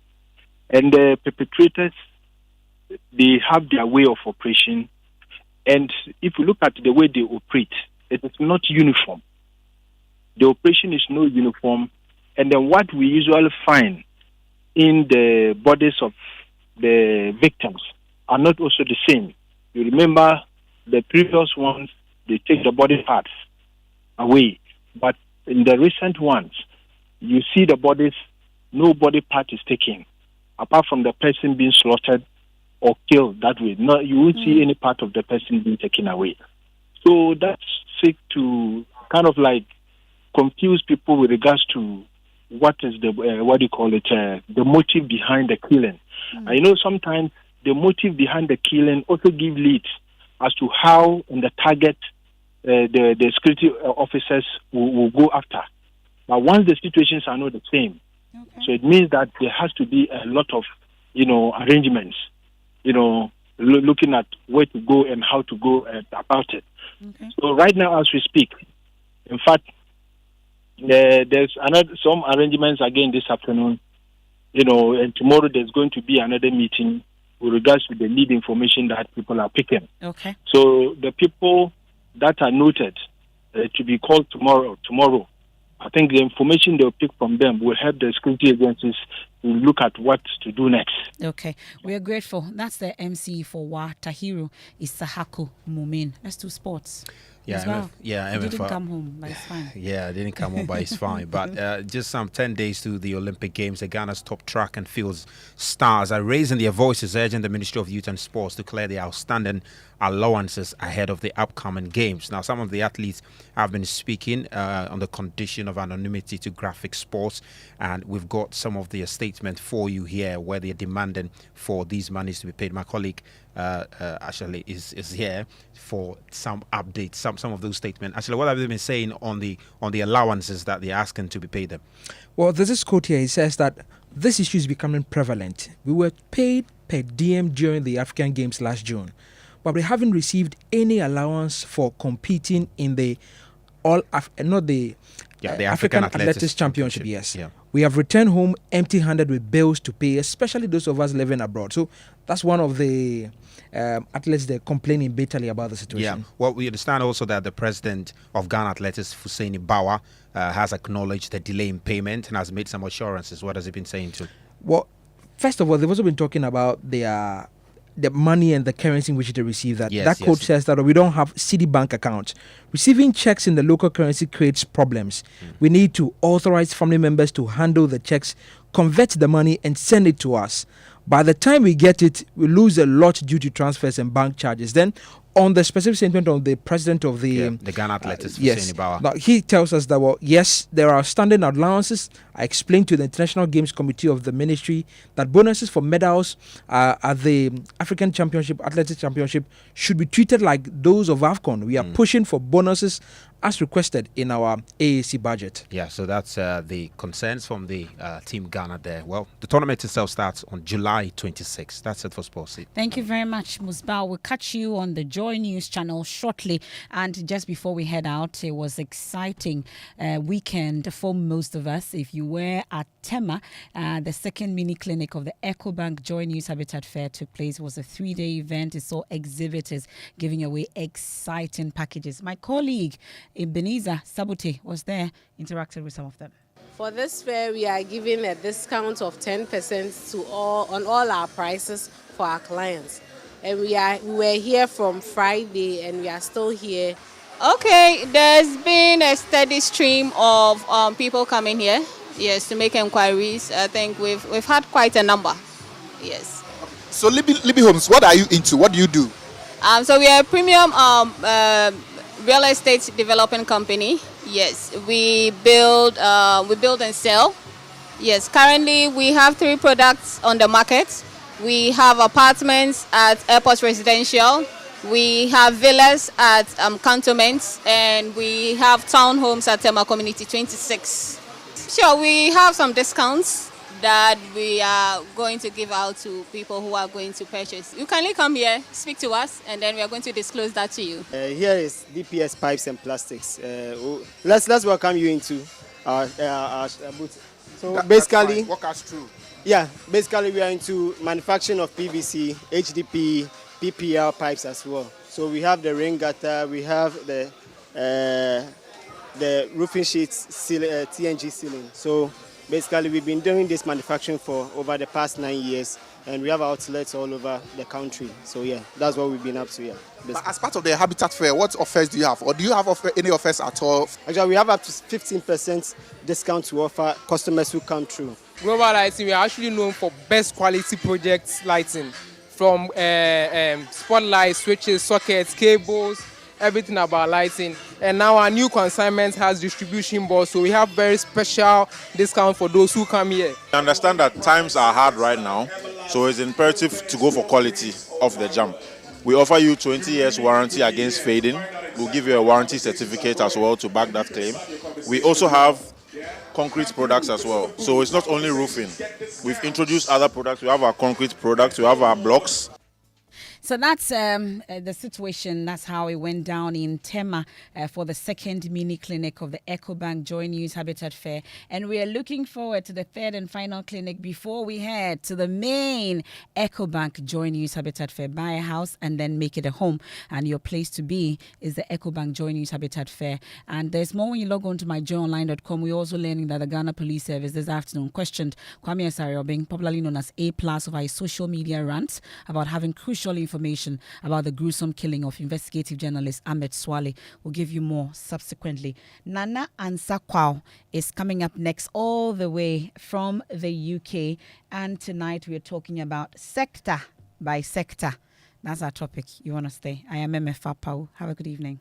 And the perpetrators, they have their way of operation. And if you look at the way they operate, it is not uniform. The operation is not uniform. And then what we usually find in the bodies of the victims are not also the same. You remember the previous ones, they take the body parts away. But in the recent ones, you see the bodies, no body part is taken, apart from the person being slaughtered or killed that way. No, you won't see any part of the person being taken away. So that's sick to kind of like confuse people with regards to what is the, the motive behind the killing. You know, sometimes the motive behind the killing also give leads as to how and the target the security officers will go after. But once the situations are not the same, so it means that there has to be a lot of, arrangements, looking at where to go and how to go about it. So right now, as we speak, in fact, there's some arrangements again this afternoon, and tomorrow there's going to be another meeting with regards to the lead information that people are picking. Okay. So the people that are noted to be called tomorrow, I think the information they'll pick from them will help the security agencies to look at what to do next. Okay. We are grateful. That's the MC for Wa Tahiru Isahaku Mumin. Let's do sports. Yeah, well. Emefa. You didn't come home, but it's fine. Yeah, I didn't come home, but it's fine. But just some 10 days to the Olympic Games, Ghana's top track and field stars are raising their voices, urging the Ministry of Youth and Sports to clear the outstanding allowances ahead of the upcoming games. Now, some of the athletes have been speaking on the condition of anonymity to graphic sports, and we've got some of their statements for you here where they're demanding for these monies to be paid. My colleague actually is here for some updates, some of those statements. Actually, what have they been saying on the allowances that they're asking to be paid them? Well, there's this quote here. It says that this issue is becoming prevalent. We were paid per diem during the African Games last June, but we haven't received any allowance for competing in the African Athletics Championship. Yes. Yeah. We have returned home empty-handed with bills to pay, especially those of us living abroad. So that's one of the athletes they're complaining bitterly about the situation. Yeah. Well, we understand also that the president of Ghana Athletics, Hussein Bawa, has acknowledged the delay in payment and has made some assurances. What has he been saying to? Well, first of all, they've also been talking about the money and the currency in which they receive that. That quote says that we don't have Citibank accounts. Receiving checks in the local currency creates problems. We need to authorize family members to handle the checks, convert the money and send it to us. By the time we get it, we lose a lot due to transfers and bank charges. Then, on the specific statement of the president of the Ghana Athletics, now he tells us that, well, yes, there are standing allowances. I explained to the International Games Committee of the ministry that bonuses for medals at the African Championship, Athletics Championship, should be treated like those of AFCON. We are pushing for bonuses as requested in our AAC budget. Yeah, so that's the concerns from the Team Ghana there. Well, the tournament itself starts on July 26th. That's it for Sports. Thank you very much, Musbah. We'll catch you on the Joy News channel shortly. And just before we head out, it was exciting weekend for most of us. If you were at Tema, the second mini clinic of the EcoBank Joy News Habitat Fair took place. It was a 3-day event. It saw exhibitors giving away exciting packages. My colleague Ebenezer Sabote was there, interacted with some of them. For this fair, we are giving a discount of 10% on all our prices for our clients. And we were here from Friday and we are still here. Okay, there's been a steady stream of people coming here, yes, to make inquiries. I think we've had quite a number, yes. So Libby Homes, what are you into? What do you do? So we are a premium real estate development company. Yes, we build and sell. Yes, currently we have 3 products on the market. We have apartments at Airport Residential. We have villas at cantonments, and we have townhomes at Tema Community 26. Sure, we have some discounts that we are going to give out to people who are going to purchase. You kindly come here, speak to us, and then we are going to disclose that to you. Here is DPS Pipes and Plastics. Let's welcome you into our booth. So basically, walk us through. Yeah, basically we are into manufacturing of PVC, HDP, PPL pipes as well. So we have the rain gutter, we have the roofing sheets, TNG ceiling. So basically we've been doing this manufacturing for over the past 9 years, and we have outlets all over the country. So yeah, that's what we've been up to here. But as part of the Habitat Fair, what offers do you have? Or do you have any offers at all? Actually, we have up to 15% discount to offer customers who come through. Global Lighting, we are actually known for best quality project lighting, from spotlights, switches, sockets, cables, everything about lighting. And now our new consignment has distribution boards, so we have very special discount for those who come here. I understand that times are hard right now, so it's imperative to go for quality off the jump. We offer you 20 years warranty against fading. We'll give you a warranty certificate as well to back that claim. We also have concrete products as well. So it's not only roofing. We've introduced other products. We have our concrete products. We have our blocks. So that's the situation. That's how it went down in Tema for the second mini clinic of the EcoBank Joy News Habitat Fair. And we are looking forward to the third and final clinic before we head to the main EcoBank Joy News Habitat Fair. Buy a house and then make it a home. And your place to be is the EcoBank Joy News Habitat Fair. And there's more when you log on to myjoyonline.com. We're also learning that the Ghana Police Service this afternoon questioned Kwame Asariobing, popularly known as A+, over his social media rant about having crucial information about the gruesome killing of investigative journalist Ahmed Swale. We'll give you more subsequently. Nana Ansakwao is coming up next all the way from the UK. And tonight we are talking about sector by sector. That's our topic. You want to stay? I am Emefa Apawu. Have a good evening.